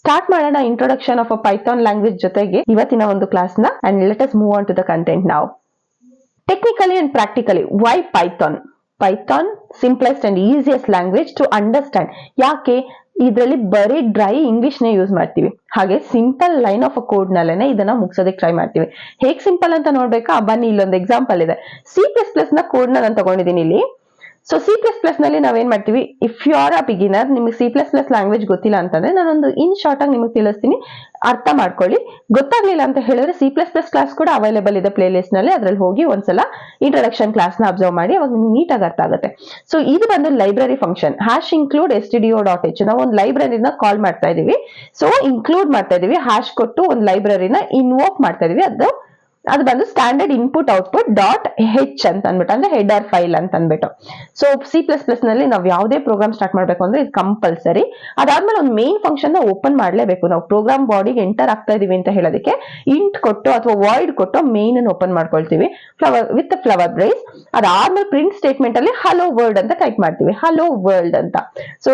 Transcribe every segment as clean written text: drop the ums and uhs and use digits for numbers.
Start ಮಾಡೋಣ introduction of a Python language ಜೊತೆಗೆ ಇವತ್ತಿನ ಒಂದು ಕ್ಲಾಸ್ ನ and let us move on to the content ನಾವು. Technically and practically, why Python? Python, simplest and easiest language to understand. ಯಾಕೆ ಇದರಲ್ಲಿ ಬರೀ ಡ್ರೈ ಇಂಗ್ಲಿಷ್ ನೇ ಯೂಸ್ ಮಾಡ್ತೀವಿ, ಹಾಗೆ simple line of a code ನಲ್ಲೇನೆ ಇದನ್ನ ಮುಗಿಸೋದಕ್ಕೆ ಟ್ರೈ ಮಾಡ್ತೀವಿ. ಹೇಗ್ ಸಿಂಪಲ್ ಅಂತ ನೋಡ್ಬೇಕಾ? ಬನ್ನಿ, ಇಲ್ಲೊಂದು ಎಕ್ಸಾಂಪಲ್ ಇದೆ. C++ ನ ಕೋಡ್ ನ ನಾನು ತಗೊಂಡಿದ್ದೀನಿ ಇಲ್ಲಿ. ಸೊ C++ ನಲ್ಲಿ ನಾವೇನ್ ಮಾಡ್ತೀವಿ, if you are a beginner, ನಿಮಗೆ C++ ಲ್ಯಾಂಗ್ವೇಜ್ ಗೊತ್ತಿಲ್ಲ ಅಂತಂದ್ರೆ ನಾನೊಂದು ಇನ್ ಶಾರ್ಟ್ ಆಗಿ ನಿಮಗೆ ತಿಳಿಸ್ತೀನಿ, ಅರ್ಥ ಮಾಡ್ಕೊಳ್ಳಿ. ಗೊತ್ತಾಗ್ಲಿಲ್ಲ ಅಂತ ಹೇಳಿದ್ರೆ C++ ಕ್ಲಾಸ್ ಕೂಡ ಅವೈಲೇಬಲ್ ಇದೆ ಪ್ಲೇ ಲಿಸ್ಟ್ ನಲ್ಲಿ, ಅದ್ರಲ್ಲಿ ಹೋಗಿ ಒಂದ್ಸಲ ಇಂಟ್ರೊಡಕ್ಷನ್ ಕ್ಲಾಸ್ ನ ಅಬ್ಸರ್ವ್ ಮಾಡಿ, ಅವಾಗ ನಿಮ್ಗೆ ನೀಟಾಗಿ ಅರ್ಥ ಆಗುತ್ತೆ. ಸೊ ಇದು ಬಂದು ಲೈಬ್ರರಿ ಫಂಕ್ಷನ್ #include stdio.h. ನಾವು ಒಂದು ಲೈಬ್ರರಿನ ಕಾಲ್ ಮಾಡ್ತಾ ಇದೀವಿ. ಸೊ ಇನ್ಕ್ಲೂಡ್ ಮಾಡ್ತಾ ಇದೀವಿ, ಹ್ಯಾಶ್ ಕೊಟ್ಟು ಒಂದು ಲೈಬ್ರರಿನ ಇನ್ವೋಕ್ ಮಾಡ್ತಾ ಇದೀವಿ. ಅದು ಬಂದು ಸ್ಟ್ಯಾಂಡರ್ಡ್ ಇನ್ಪುಟ್ ಔಟ್ಪುಟ್ ಡಾಟ್ ಹೆಚ್ ಅಂತ ಅಂದ್ಬಿಟ್ಟು, ಅಂದ್ರೆ ಹೆಡರ್ ಫೈಲ್ ಅಂತ ಅಂದ್ಬಿಟ್ಟು. ಸೊ C++ ನಲ್ಲಿ ನಾವು ಯಾವುದೇ ಪ್ರೋಗ್ರಾಮ್ ಸ್ಟಾರ್ಟ್ ಮಾಡ್ಬೇಕು ಅಂದ್ರೆ ಇದು ಕಂಪಲ್ಸರಿ. ಅದಾದ್ಮೇಲೆ ಒಂದು ಮೇನ್ ಫಂಕ್ಷನ್ ನ ಓಪನ್ ಮಾಡ್ಲೇಬೇಕು. ನಾವು ಪ್ರೋಗ್ರಾಮ್ ಬಾಡಿಗೆ ಎಂಟರ್ ಆಗ್ತಾ ಇದೀವಿ ಅಂತ ಹೇಳೋದಕ್ಕೆ ಇಂಟ್ ಕೊಟ್ಟು ಅಥವಾ ವಾಯ್ಡ್ ಕೊಟ್ಟು ಮೇನ್ ಅನ್ನು ಓಪನ್ ಮಾಡ್ಕೊಳ್ತೀವಿ ವಿತ್ ಫ್ಲವರ್ ಬ್ರೇಸ್. ಅದಾದ್ಮೇಲೆ ಪ್ರಿಂಟ್ ಸ್ಟೇಟ್ಮೆಂಟ್ ಅಲ್ಲಿ ಹಲೋ ವರ್ಲ್ಡ್ ಅಂತ ಟೈಪ್ ಮಾಡ್ತೀವಿ, ಹಲೋ ವರ್ಲ್ಡ್ ಅಂತ. ಸೊ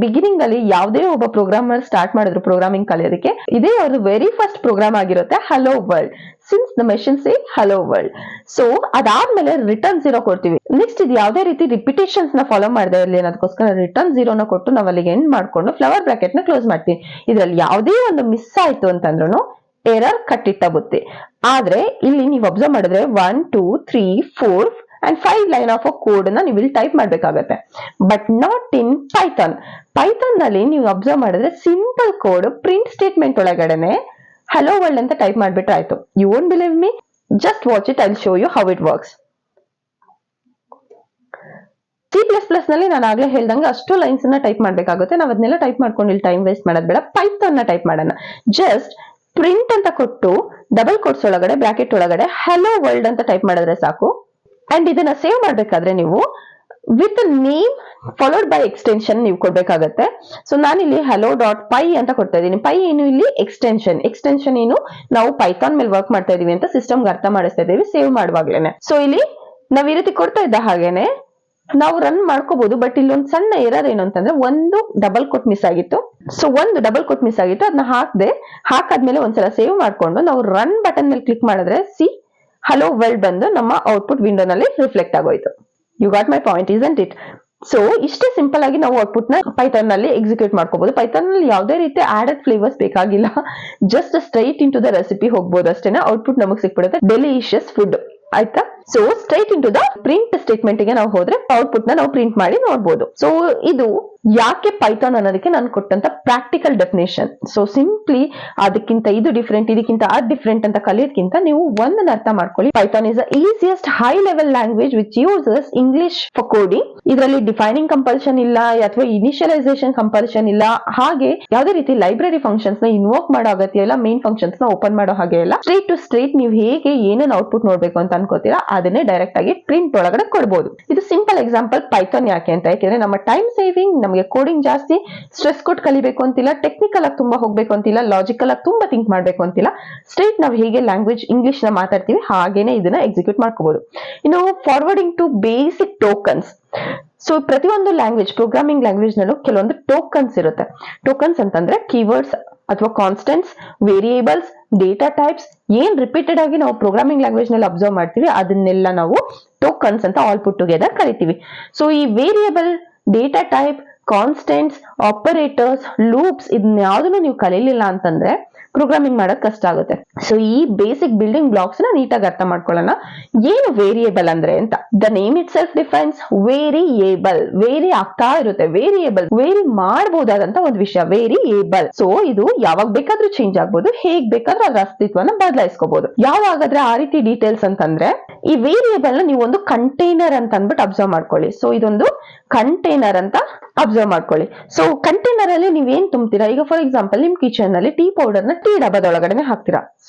ಬಿಗಿನಿಂಗ್ ಅಲ್ಲಿ ಯಾವುದೇ ಒಬ್ಬ ಪ್ರೋಗ್ರಾಮರ್ ಸ್ಟಾರ್ಟ್ ಮಾಡಿದ್ರು ಪ್ರೋಗ್ರಾಮಿಂಗ್ ಕಲಿಯೋದಕ್ಕೆ, ಇದೇ ಅವ್ರ ವೆರಿ ಫಸ್ಟ್ ಪ್ರೋಗ್ರಾಮ್ ಆಗಿರುತ್ತೆ, hello world. Since the machine say hello world. So ಅದಾದ್ಮೇಲೆ ರಿಟರ್ನ್ 0 ಕೊಡ್ತೀವಿ. ನೆಕ್ಸ್ಟ್ ಇದು ಯಾವುದೇ ರೀತಿ ರಿಪಿಟೇಷನ್ಸ್ ನ ಫಾಲೋ ಮಾಡದೇ ಇರಲಿ ಅನ್ನೋದಕ್ಕೋಸ್ಕರ ರಿಟರ್ನ್ 0 ನ ಕೊಟ್ಟು ನಾವು ಅಲ್ಲಿಗೆ ಎಂಡ್ ಮಾಡ್ಕೊಂಡು ಫ್ಲವರ್ ಬ್ರಾಕೆಟ್ ನ ಕ್ಲೋಸ್ ಮಾಡ್ತೀವಿ. ಇದ್ರಲ್ಲಿ ಯಾವುದೇ ಒಂದು ಮಿಸ್ ಆಯ್ತು ಅಂತಂದ್ರೂ ಎರರ್ ಕಟ್ಟಿಟ್ಟ ಬುತ್ತಿ. ಆದ್ರೆ ಇಲ್ಲಿ ನೀವು ಅಬ್ಸರ್ವ್ ಮಾಡಿದ್ರೆ 1 2 3 4 and 5 ಲೈನ್ ಆಫ್ ಕೋಡ್ ನ ನೀವು ಇಲ್ಲಿ ಟೈಪ್ ಮಾಡ್ಬೇಕಾಗತ್ತೆ. But not in Python. Python ನಲ್ಲಿ ನೀವು ಅಬ್ಸರ್ವ್ ಮಾಡಿದ್ರೆ ಸಿಂಪಲ್ ಕೋಡ್ ಪ್ರಿಂಟ್ ಸ್ಟೇಟ್ಮೆಂಟ್ ಒಳಗಡೆನೆ ಹಲೋ ವರ್ಲ್ಡ್ ಅಂತ ಟೈಪ್ ಮಾಡ್ಬಿಟ್ರೆ ಆಯ್ತು. You won't believe me, just watch it, I will show you how it works. C++ ನಲ್ಲಿ ನಾನು ಆಗ್ಲೇ ಹೇಳ್ದಂಗೆ ಅಷ್ಟು ಲೈನ್ಸ್ ನ ಟೈಪ್ ಮಾಡ್ಬೇಕಾಗುತ್ತೆ. ನಾವ್ ಅದನ್ನೆಲ್ಲ ಟೈಪ್ ಮಾಡ್ಕೊಂಡು ಇಲ್ಲಿ ಟೈಮ್ ವೇಸ್ಟ್ ಮಾಡೋದ್ ಬೇಡ. ಪೈಥಾನ್ ನ ಟೈಪ್ ಮಾಡೋಣ. ಜಸ್ಟ್ ಪ್ರಿಂಟ್ ಅಂತ ಕೊಟ್ಟು ಡಬಲ್ ಕೋಟ್ಸ್ ಒಳಗಡೆ ಬ್ರಾಕೆಟ್ ಒಳಗಡೆ ಹಲೋ ವರ್ಲ್ಡ್ ಅಂತ ಟೈಪ್ ಮಾಡಿದ್ರೆ ಸಾಕು. ಅಂಡ್ ಇದನ್ನ ಸೇವ್ ಮಾಡ್ಬೇಕಾದ್ರೆ ನೀವು with name followed by extension ನೀವು ಕೊಡ್ಬೇಕಾಗತ್ತೆ. ಸೊ ನಾನಿಲ್ಲಿ ಹಲೋ ಡಾಟ್ ಪೈ ಅಂತ ಕೊಡ್ತಾ ಇದ್ದೀನಿ. ಪೈ ಏನು ಇಲ್ಲಿ ಎಕ್ಸ್ಟೆನ್ಷನ್ ಏನು, ನಾವು ಪೈಥಾನ್ ಮೇಲೆ ವರ್ಕ್ ಮಾಡ್ತಾ ಇದೀವಿ ಅಂತ ಸಿಸ್ಟಮ್ಗೆ ಅರ್ಥ ಮಾಡಿಸ್ತಾ ಇದೀವಿ ಸೇವ್ ಮಾಡುವಾಗ್ಲೇನೆ. ಸೊ ಇಲ್ಲಿ ನಾವ್ ಈ ರೀತಿ ಕೊಡ್ತಾ ಇದ್ದ ಹಾಗೇನೆ ನಾವು ರನ್ ಮಾಡ್ಕೋಬಹುದು. ಬಟ್ ಇಲ್ಲಿ ಒಂದು ಸಣ್ಣ ಎರರ್ ಏನು ಅಂತಂದ್ರೆ ಒಂದು ಡಬಲ್ ಕೋಟ್ ಮಿಸ್ ಆಗಿತ್ತು. ಸೊ ಒಂದು ಡಬಲ್ ಕೋಟ್ ಮಿಸ್ ಆಗಿತ್ತು, ಅದನ್ನ ಹಾಕಾದ್ಮೇಲೆ ಒಂದ್ಸಲ ಸೇವ್ ಮಾಡ್ಕೊಂಡು ನಾವು ರನ್ ಬಟನ್ ಮೇಲೆ ಕ್ಲಿಕ್ ಮಾಡಿದ್ರೆ ಹಲೋ ವರ್ಲ್ಡ್ ಬಂದು ನಮ್ಮ ಔಟ್ಪುಟ್ ವಿಂಡೋನಲ್ಲಿ ರಿಫ್ಲೆಕ್ಟ್ ಆಗೋಯ್ತು. You got my point, isn't it? So ಇಷ್ಟೇ ಸಿಂಪಲ್ ಆಗಿ ನಾವು ಔಟ್ಪುಟ್ ನ ಪೈಥಾನ್ ನಲ್ಲಿ ಎಕ್ಸಿಕ್ಯೂಟ್ ಮಾಡ್ಕೋಬಹುದು. ಪೈಥಾನ್ ನಲ್ಲಿ ಯಾವುದೇ ರೀತಿ ಆಡೆಡ್ ಫ್ಲೇವರ್ಸ್ ಬೇಕಾಗಿಲ್ಲ, just straight into the recipe ಹೋಗ್ಬೋದು ಅಷ್ಟೇನೆ. ಔಟ್ಪುಟ್ ನಮಗೆ ಸಿಕ್ಬಿಡುತ್ತೆ, ಡೆಲಿಷಿಯಸ್ ಫುಡ್. ಆಯ್ತಾ? So straight into the print statement ಗೆ ನಾವು ಹೋದ್ರೆ ಔಟ್ಪುಟ್ ನ ನಾವು ಪ್ರಿಂಟ್ ಮಾಡಿ ನೋಡ್ಬೋದು. ಸೊ ಇದು ಯಾಕೆ ಪೈಥಾನ್ ಅನ್ನೋದಕ್ಕೆ ನಾನು ಕೊಟ್ಟಂತ ಪ್ರಾಕ್ಟಿಕಲ್ ಡೆಫಿನೇಷನ್. ಸೊ ಸಿಂಪ್ಲಿ ಅದಕ್ಕಿಂತ ಇದು ಡಿಫ್ರೆಂಟ್, ಇದಕ್ಕಿಂತ ಅದು ಡಿಫ್ರೆಂಟ್ ಅಂತ ಕಲಿಯೋದಕ್ಕಿಂತ ನೀವು ಒಂದನ್ನ ಅರ್ಥ ಮಾಡ್ಕೊಳ್ಳಿ. Python is the easiest high level language which uses English for coding. ಇದರಲ್ಲಿ ಡಿಫೈನಿಂಗ್ ಕಂಪಲ್ಷನ್ ಇಲ್ಲ ಅಥವಾ ಇನಿಷಿಯಲೈಸೇಷನ್ ಕಂಪಲ್ಷನ್ ಇಲ್ಲ. ಹಾಗೆ ಯಾವುದೇ ರೀತಿ ಲೈಬ್ರರಿ ಫಂಕ್ಷನ್ಸ್ ನ ಇನ್ವೋಕ್ ಮಾಡೋ ಅಗತ್ಯ ಇಲ್ಲ, ಮೇನ್ ಫಂಕ್ಷನ್ಸ್ ನ ಓಪನ್ ಮಾಡೋ ಹಾಗೆ ಇಲ್ಲ. ಸ್ಟ್ರೇಟ್ ಟು ಸ್ಟ್ರೇಟ್ ನೀವು ಹೇಗೆ ಏನೇನು ಔಟ್ಪುಟ್ ನೋಡ್ಬೇಕು ಅಂತ ಅನ್ಕೋತೀರಾ ಅದನ್ನೇ ಡೈರೆಕ್ಟ್ ಆಗಿ ಪ್ರಿಂಟ್ ಒಳಗಡೆ ಕೊಡಬಹುದು. ಇದು ಸಿಂಪಲ್ ಎಕ್ಸಾಂಪಲ್ ಪೈಥಾನ್ ಯಾಕೆ ಅಂತ. ಯಾಕೆಂದ್ರೆ ನಮ್ಮ ಟೈಮ್ ಸೇವಿಂಗ್, ನಮಗೆ ಕೋಡಿಂಗ್ ಜಾಸ್ತಿ ಸ್ಟ್ರೆಸ್ ಕೊಟ್ಟು ಕಲಿಬೇಕು ಅಂತಿಲ್ಲ, ಟೆಕ್ನಿಕಲ್ ಆಗಿ ತುಂಬಾ ಹೋಗ್ಬೇಕು ಅಂತಿಲ್ಲ, ಲಾಜಿಕಲ್ ಆಗಿ ತುಂಬಾ ಥಿಂಕ್ ಮಾಡ್ಬೇಕು ಅಂತಿಲ್ಲ. ಸ್ಟ್ರೇಟ್ ನಾವು ಹೇಗೆ ಲ್ಯಾಂಗ್ವೇಜ್ ಇಂಗ್ಲಿಷ್ ನ ಮಾತಾಡ್ತೀವಿ ಹಾಗೇನೆ ಇದನ್ನ ಎಕ್ಸಿಕ್ಯೂಟ್ ಮಾಡ್ಕೋಬಹುದು. ಇನ್ನು forwarding to basic tokens. So ಪ್ರತಿಯೊಂದು ಲ್ಯಾಂಗ್ವೇಜ್, ಪ್ರೋಗ್ರಾಮಿಂಗ್ ಲ್ಯಾಂಗ್ವೇಜ್ ನಲ್ಲೂ ಕೆಲವೊಂದು ಟೋಕನ್ಸ್ ಇರುತ್ತೆ. ಟೋಕನ್ಸ್ ಅಂತಂದ್ರೆ ಕೀವರ್ಡ್ಸ್ ಅಥವಾ ಕಾನ್ಸ್ಟೆಂಟ್ಸ್, ವೇರಿಯೇಬಲ್ಸ್, ಡೇಟಾ ಟೈಪ್ಸ್, ಏನ್ ರಿಪೀಟೆಡ್ ಆಗಿ ನಾವು ಪ್ರೋಗ್ರಾಮಿಂಗ್ ಲ್ಯಾಂಗ್ವೇಜ್ ನಲ್ಲಿ ಅಬ್ಸರ್ವ್ ಮಾಡ್ತೀವಿ ಅದನ್ನೆಲ್ಲ ನಾವು ಟೋಕನ್ಸ್ ಅಂತ ಆಲ್ ಪುಟ್ ಟುಗೆದರ್ ಕರಿತೀವಿ. ಸೊ ಈ variable, data type, constants, operators, loops ಇದನ್ಯಾವುದನ್ನು ನೀವು ಕಲೀಲಿಲ್ಲ ಅಂತಂದ್ರೆ ಪ್ರೋಗ್ರಾಮಿಂಗ್ ಮಾಡೋದು ಕಷ್ಟ ಆಗುತ್ತೆ. ಸೊ ಈ ಬೇಸಿಕ್ ಬಿಲ್ಡಿಂಗ್ ಬ್ಲಾಕ್ಸ್ ನ ನೀಟಾಗಿ ಅರ್ಥ ಮಾಡ್ಕೊಳ್ಳೋಣ. ಏನು ವೇರಿಯೇಬಲ್ ಅಂದ್ರೆ ಅಂತ. The name itself defines variable. Vary ಆಗ್ತಾ ಇರುತ್ತೆ, ವೇರಿಯೇಬಲ್ ವೇರಿ ಮಾಡಬಹುದಾದಂತ ಒಂದು ವಿಷಯ ವೇರಿಯೇಬಲ್. ಸೊ ಇದು ಯಾವಾಗ ಬೇಕಾದ್ರೂ ಚೇಂಜ್ ಆಗ್ಬೋದು, ಹೇಗ್ ಬೇಕಾದ್ರೂ ಅದ್ರ ಅಸ್ತಿತ್ವನ ಬದಲಾಯಿಸ್ಕೋಬಹುದು. ಯಾವಾಗಾದ್ರೆ ಆ ರೀತಿ ಡೀಟೇಲ್ಸ್ ಅಂತಂದ್ರೆ ಈ ವೇರಿಯೇಬಲ್ ನ ನೀವು ಒಂದು ಕಂಟೈನರ್ ಅಂತ ಅಂದ್ಬಿಟ್ಟು ಅಬ್ಸರ್ವ್ ಮಾಡ್ಕೊಳ್ಳಿ. ಸೊ ಇದೊಂದು ಕಂಟೈನರ್ ಅಂತ ಅಬ್ಸರ್ವ್ ಮಾಡ್ಕೊಳ್ಳಿ. ಸೊ ಕಂಟೈನರ್ ಅಲ್ಲಿ ನೀವೇನ್ ತುಂಬ್ತೀರಾ, ಈಗ ಫಾರ್ ಎಕ್ಸಾಂಪಲ್ ನಿಮ್ ಕಿಚನ್ ನಲ್ಲಿ ಟೀ ಪೌಡರ್ ನ ಟೀ ಡಬ್ಬದೊಳಗಡೆ ಹಾಕ್ತೀರಾ,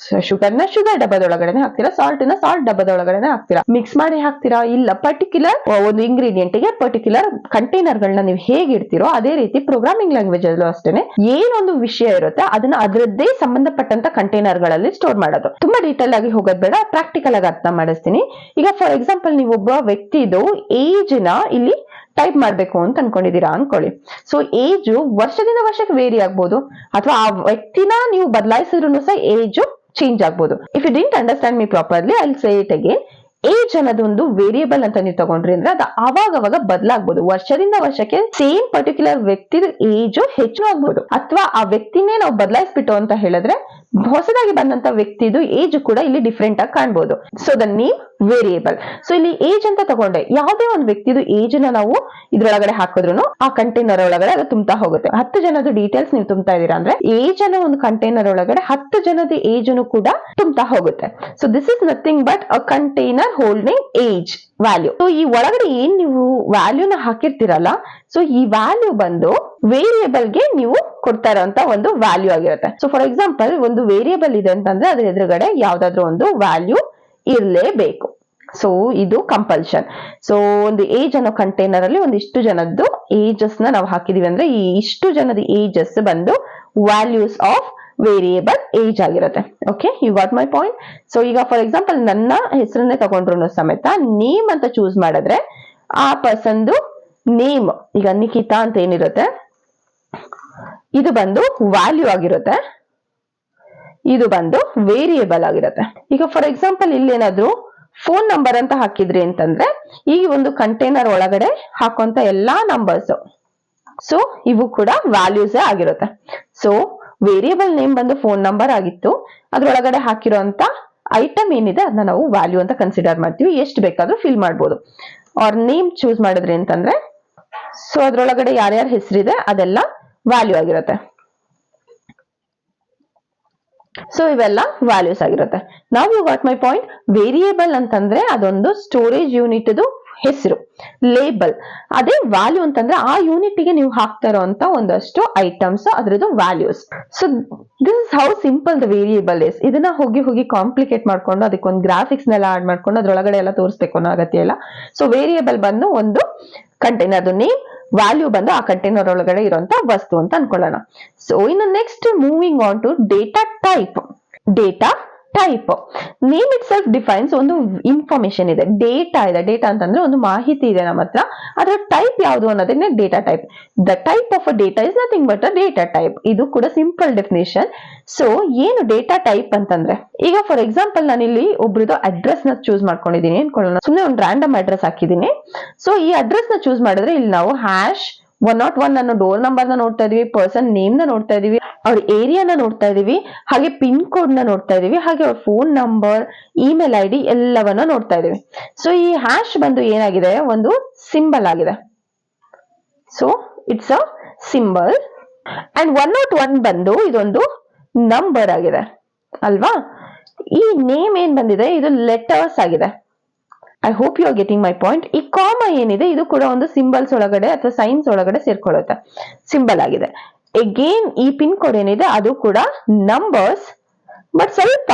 ಶುಗರ್ ನ ಶುಗರ್ ಡಬ್ಬದೊಳಗಡೆ ಹಾಕ್ತೀರಾ, ಸಾಲ್ಟ್ ನ ಸಾಲ್ಟ್ ಡಬ್ಬದೊಳಗಡೆ ಹಾಕ್ತೀರಾ, ಮಿಕ್ಸ್ ಮಾಡಿ ಹಾಕ್ತೀರಾ. ಇಲ್ಲ, ಪರ್ಟಿಕ್ಯುಲರ್ ಒಂದು ಇಂಗ್ರೀಡಿಯೆಂಟ್ ಗೆ ಪರ್ಟಿಕ್ಯುಲರ್ ಕಂಟೈನರ್ ಗಳನ್ನ ನೀವು ಹೇಗೆ ಇಡ್ತೀರೋ ಅದೇ ರೀತಿ ಪ್ರೋಗ್ರಾಮಿಂಗ್ ಲ್ಯಾಂಗ್ವೇಜ್ ಅಲ್ಲೂ ಅಷ್ಟೇನೆ ಏನೊಂದು ವಿಷಯ ಇರುತ್ತೆ ಅದನ್ನ ಅದರದ್ದೇ ಸಂಬಂಧಪಟ್ಟಂತ ಕಂಟೈನರ್ ಗಳಲ್ಲಿ ಸ್ಟೋರ್ ಮಾಡೋದು. ತುಂಬಾ ಡೀಟೇಲ್ ಆಗಿ ಹೋಗೋದ್ ಬೇಡ, ಪ್ರಾಕ್ಟಿಕಲ್ ಆಗಿ ಅರ್ಥ ಮಾಡಿಸ್ತೀನಿ. ಈಗ ಫಾರ್ ಎಕ್ಸಾಂಪಲ್ ನೀವು ಒಬ್ಬ ವ್ಯಕ್ತಿದು ಏಜ್ ನ ಇಲ್ಲಿ ಟೈಪ್ ಮಾಡ್ಬೇಕು ಅಂತ ಅನ್ಕೊಂಡಿದೀರಾ ಅನ್ಕೊಳ್ಳಿ. ಸೊ ಏಜ್ ವರ್ಷದಿಂದ ವರ್ಷಕ್ಕೆ ವೇರಿ ಆಗ್ಬೋದು, ಅಥವಾ ಆ ವ್ಯಕ್ತಿನ ನೀವು ಬದಲಾಯಿಸಿದ್ರು ಸಹ ಏಜ್ ಚೇಂಜ್ ಆಗ್ಬೋದು. If you didn't understand me properly I will say it again. Age ಅನ್ನೋದೊಂದು ವೇರಿಯೇಬಲ್ ಅಂತ ನೀವು ತಗೊಂಡ್ರಿ ಅಂದ್ರೆ ಅದು ಅವಾಗ ಬದಲಾಗ್ಬೋದು. ವರ್ಷದಿಂದ ವರ್ಷಕ್ಕೆ ಸೇಮ್ ಪರ್ಟಿಕ್ಯುಲರ್ ವ್ಯಕ್ತಿದ ಏಜ್ ಹೆಚ್ಚು ಆಗ್ಬೋದು, ಅಥವಾ ಆ ವ್ಯಕ್ತಿನೇ ನಾವು ಬದಲಾಯಿಸ್ಬಿಟ್ಟು ಅಂತ ಹೇಳಿದ್ರೆ ಹೊಸದಾಗಿ ಬಂದಂತ ವ್ಯಕ್ತಿದು ಏಜ್ ಕೂಡ ಇಲ್ಲಿ ಡಿಫ್ರೆಂಟ್ ಆಗಿ ಕಾಣ್ಬೋದು. So the name variable. So ಇಲ್ಲಿ ಏಜ್ ಅಂತ ತಗೊಂಡೆ, ಯಾವುದೇ ಒಂದು ವ್ಯಕ್ತಿದು ಏಜ್ ನ ನಾವು ಇದ್ರೊಳಗಡೆ ಹಾಕಿದ್ರು ಆ ಕಂಟೈನರ್ ಒಳಗಡೆ ಅದು ತುಂಬ್ತಾ ಹೋಗುತ್ತೆ. 10 ಜನದ ಡೀಟೇಲ್ಸ್ ನೀವು ತುಂಬ್ತಾ ಇದೀರಾ ಅಂದ್ರೆ ಏಜ್ ಅನ್ನೋ ಒಂದು ಕಂಟೈನರ್ ಒಳಗಡೆ 10 ಜನದ ಏಜ್ ಕೂಡ ತುಂಬ್ತಾ ಹೋಗುತ್ತೆ. So this is nothing but a container holding age value. So ಈ ಒಳಗಡೆ ಏನ್ ನೀವು ವ್ಯಾಲ್ಯೂನ ಹಾಕಿರ್ತೀರಲ್ಲ, ಸೊ ಈ ವ್ಯಾಲ್ಯೂ ಬಂದು ವೇರಿಯೇಬಲ್ ಗೆ ನೀವು ಕೊಡ್ತಾ ಇರೋಂತ ಒಂದು ವ್ಯಾಲ್ಯೂ ಆಗಿರುತ್ತೆ. ಸೊ ಫಾರ್ ಎಕ್ಸಾಂಪಲ್ ಒಂದು ವೇರಿಯೇಬಲ್ ಇದೆ ಅಂತಂದ್ರೆ ಅದ್ರ ಎದುರುಗಡೆ ಯಾವ್ದಾದ್ರು ಒಂದು ವ್ಯಾಲ್ಯೂ ಇರ್ಲೇಬೇಕು. ಸೊ ಇದು ಕಂಪಲ್ಷನ್. ಸೊ ಒಂದು ಏಜ್ ಅನ್ನೋ ಕಂಟೈನರ್ ಅಲ್ಲಿ ಒಂದಿಷ್ಟು ಜನದ್ದು ಏಜಸ್ ನ ನಾವು ಹಾಕಿದೀವಿ ಅಂದ್ರೆ ಈ ಇಷ್ಟು ಜನದ ಏಜಸ್ ಬಂದು ವ್ಯಾಲ್ಯೂಸ್ ಆಫ್ ವೇರಿಯೇಬಲ್ ಏಜ್ ಆಗಿರುತ್ತೆ. Okay, you got my point. So ಈಗ ಫಾರ್ ಎಕ್ಸಾಂಪಲ್ ನನ್ನ ಹೆಸರನ್ನೇ ತಗೊಂಡ್ರು ಸಮೇತ ನೇಮ್ ಅಂತ ಚೂಸ್ ಮಾಡಿದ್ರೆ ಆ ಪರ್ಸನ್ದು ನೇಮ್, ಈಗ ನಿಖಿತಾ ಅಂತ ಏನಿರುತ್ತೆ ಇದು ಬಂದು ವ್ಯಾಲ್ಯೂ ಆಗಿರುತ್ತೆ, ಇದು ಬಂದು ವೇರಿಯೇಬಲ್ ಆಗಿರುತ್ತೆ. ಈಗ ಫಾರ್ ಎಕ್ಸಾಂಪಲ್ ಇಲ್ಲಿ ಏನಾದ್ರು ಫೋನ್ ನಂಬರ್ ಅಂತ ಹಾಕಿದ್ರಿ ಅಂತಂದ್ರೆ ಈ ಒಂದು ಕಂಟೈನರ್ ಒಳಗಡೆ ಹಾಕುವಂತ ಎಲ್ಲಾ ನಂಬರ್ಸ್, ಸೊ ಇವು ಕೂಡ ವ್ಯಾಲ್ಯೂಸ್ ಆಗಿರುತ್ತೆ. ಸೊ ವೇರಿಯೇಬಲ್ ನೇಮ್ ಬಂದು ಫೋನ್ ನಂಬರ್ ಆಗಿತ್ತು, ಅದ್ರೊಳಗಡೆ ಹಾಕಿರೋಂತ ಐಟಮ್ ಏನಿದೆ ಅದನ್ನ ನಾವು ವ್ಯಾಲ್ಯೂ ಅಂತ ಕನ್ಸಿಡರ್ ಮಾಡ್ತೀವಿ. ಎಷ್ಟು ಬೇಕಾದ್ರೂ ಫಿಲ್ ಮಾಡ್ಬೋದು. ಅವ್ರ ನೇಮ್ ಚೂಸ್ ಮಾಡಿದ್ರಿ ಅಂತಂದ್ರೆ ಸೊ ಅದ್ರೊಳಗಡೆ ಯಾರ್ಯಾರ ಹೆಸರಿದೆ ಅದೆಲ್ಲ ವ್ಯಾಲ್ಯೂ ಆಗಿರುತ್ತೆ. ಸೊ ಇವೆಲ್ಲ ವ್ಯಾಲ್ಯೂಸ್ ಆಗಿರುತ್ತೆ. ನಾವು you got my point. Variable ಅಂತಂದ್ರೆ ಅದೊಂದು ಸ್ಟೋರೇಜ್ ಯೂನಿಟ್ ಹೆಸರು, ಲೇಬಲ್. ಅದೇ ವ್ಯಾಲ್ಯೂ ಅಂತಂದ್ರೆ ಆ ಯೂನಿಟ್ ಗೆ ನೀವು ಹಾಕ್ತಾ ಇರೋಂತ ಒಂದಷ್ಟು ಐಟಮ್ಸ್ ಅದ್ರದ್ದು values. So this is how simple the variable is. ಇದನ್ನ ಹೋಗಿ ಕಾಂಪ್ಲಿಕೇಟ್ ಮಾಡ್ಕೊಂಡು ಅದಕ್ಕೊಂದು ಗ್ರಾಫಿಕ್ಸ್ ನೆಲ್ಲ ಆಡ್ ಮಾಡ್ಕೊಂಡು ಅದ್ರೊಳಗಡೆ ಎಲ್ಲ ತೋರಿಸ್ಬೇಕು ಅನ್ನೋ ಅಗತ್ಯ ಇಲ್ಲ. ಸೊ ವೇರಿಯೇಬಲ್ ಬಂದು ಒಂದು ಕಂಟೈನರ್ ನೇಮ್, ವ್ಯಾಲ್ಯೂ ಬಂದು ಆ ಕಂಟೈನರ್ ಒಳಗಡೆ ಇರುವಂತ ವಸ್ತು ಅಂತ ಅನ್ಕೊಳ್ಳೋಣ. ಸೊ ಇನ್ನು next moving on to data type. Data type name itself defines ಒಂದು ಇನ್ಫಾರ್ಮೇಶನ್ ಇದೆ, ಡೇಟಾ ಇದೆ. ಡೇಟಾ ಅಂತಂದ್ರೆ ಒಂದು ಮಾಹಿತಿ ಇದೆ ನಮ್ಮ ಹತ್ರ, ಅದರ ಟೈಪ್ ಯಾವುದು ಅನ್ನೋದನ್ನೇ data type. The type of a data is nothing but a data type. ಇದು ಕೂಡ ಸಿಂಪಲ್ ಡೆಫಿನೇಷನ್. ಸೊ ಏನು ಡೇಟಾ ಟೈಪ್ ಅಂತಂದ್ರೆ, ಈಗ ಫಾರ್ ಎಕ್ಸಾಂಪಲ್ ನಾನು ಇಲ್ಲಿ ಒಬ್ರದ್ದು ಅಡ್ರೆಸ್ ನ ಚೂಸ್ ಮಾಡ್ಕೊಂಡಿದೀನಿ ಅನ್ಕೊಳ್ಳೋಣ. ಸುಮ್ಮನೆ ಒಂದು ರ್ಯಾಂಡಮ್ ಅಡ್ರೆಸ್ ಹಾಕಿದೀನಿ. ಸೊ ಈ ಅಡ್ರೆಸ್ ನ ಚೂಸ್ ಮಾಡಿದ್ರೆ ಇಲ್ಲಿ ನಾವು #101 ಅನ್ನೋ ಡೋರ್ ನಂಬರ್ ನ ನೋಡ್ತಾ ಇದೀವಿ, ಪರ್ಸನ್ ನೇಮ್ ನ ನೋಡ್ತಾ ಇದೀವಿ, ಅವ್ರ ಏರಿಯಾನ ನೋಡ್ತಾ ಇದೀವಿ, ಹಾಗೆ ಪಿನ್ ಕೋಡ್ ನ ನೋಡ್ತಾ ಇದೀವಿ, ಹಾಗೆ ಅವ್ರ ಫೋನ್ ನಂಬರ್, ಇಮೇಲ್ ID ಎಲ್ಲವನ್ನ ನೋಡ್ತಾ ಇದೀವಿ. ಸೊ ಈ ಹ್ಯಾಶ್ ಬಂದು ಏನಾಗಿದೆ, ಒಂದು ಸಿಂಬಲ್ ಆಗಿದೆ. So it's a symbol. And 101 ಬಂದು ಇದೊಂದು ನಂಬರ್ ಆಗಿದೆ ಅಲ್ವಾ. ಈ ನೇಮ್ ಏನ್ ಬಂದಿದೆ ಇದು ಲೆಟರ್ಸ್ ಆಗಿದೆ. I hope you are getting my point. ಈ ಕಾಮ ಏನಿದೆ ಇದು ಕೂಡ ಒಂದು ಸಿಂಬಲ್ಸ್ ಒಳಗಡೆ ಅಥವಾ ಸೈನ್ಸ್ ಒಳಗಡೆ ಸೇರ್ಕೊಳ್ಳುತ್ತೆ, ಸಿಂಬಲ್ ಆಗಿದೆ. ಅಗೇನ್ ಈ ಪಿನ್ ಕೋಡ್ ಏನಿದೆ ಅದು ಕೂಡ ನಂಬರ್ಸ್, ಬಟ್ ಸ್ವಲ್ಪ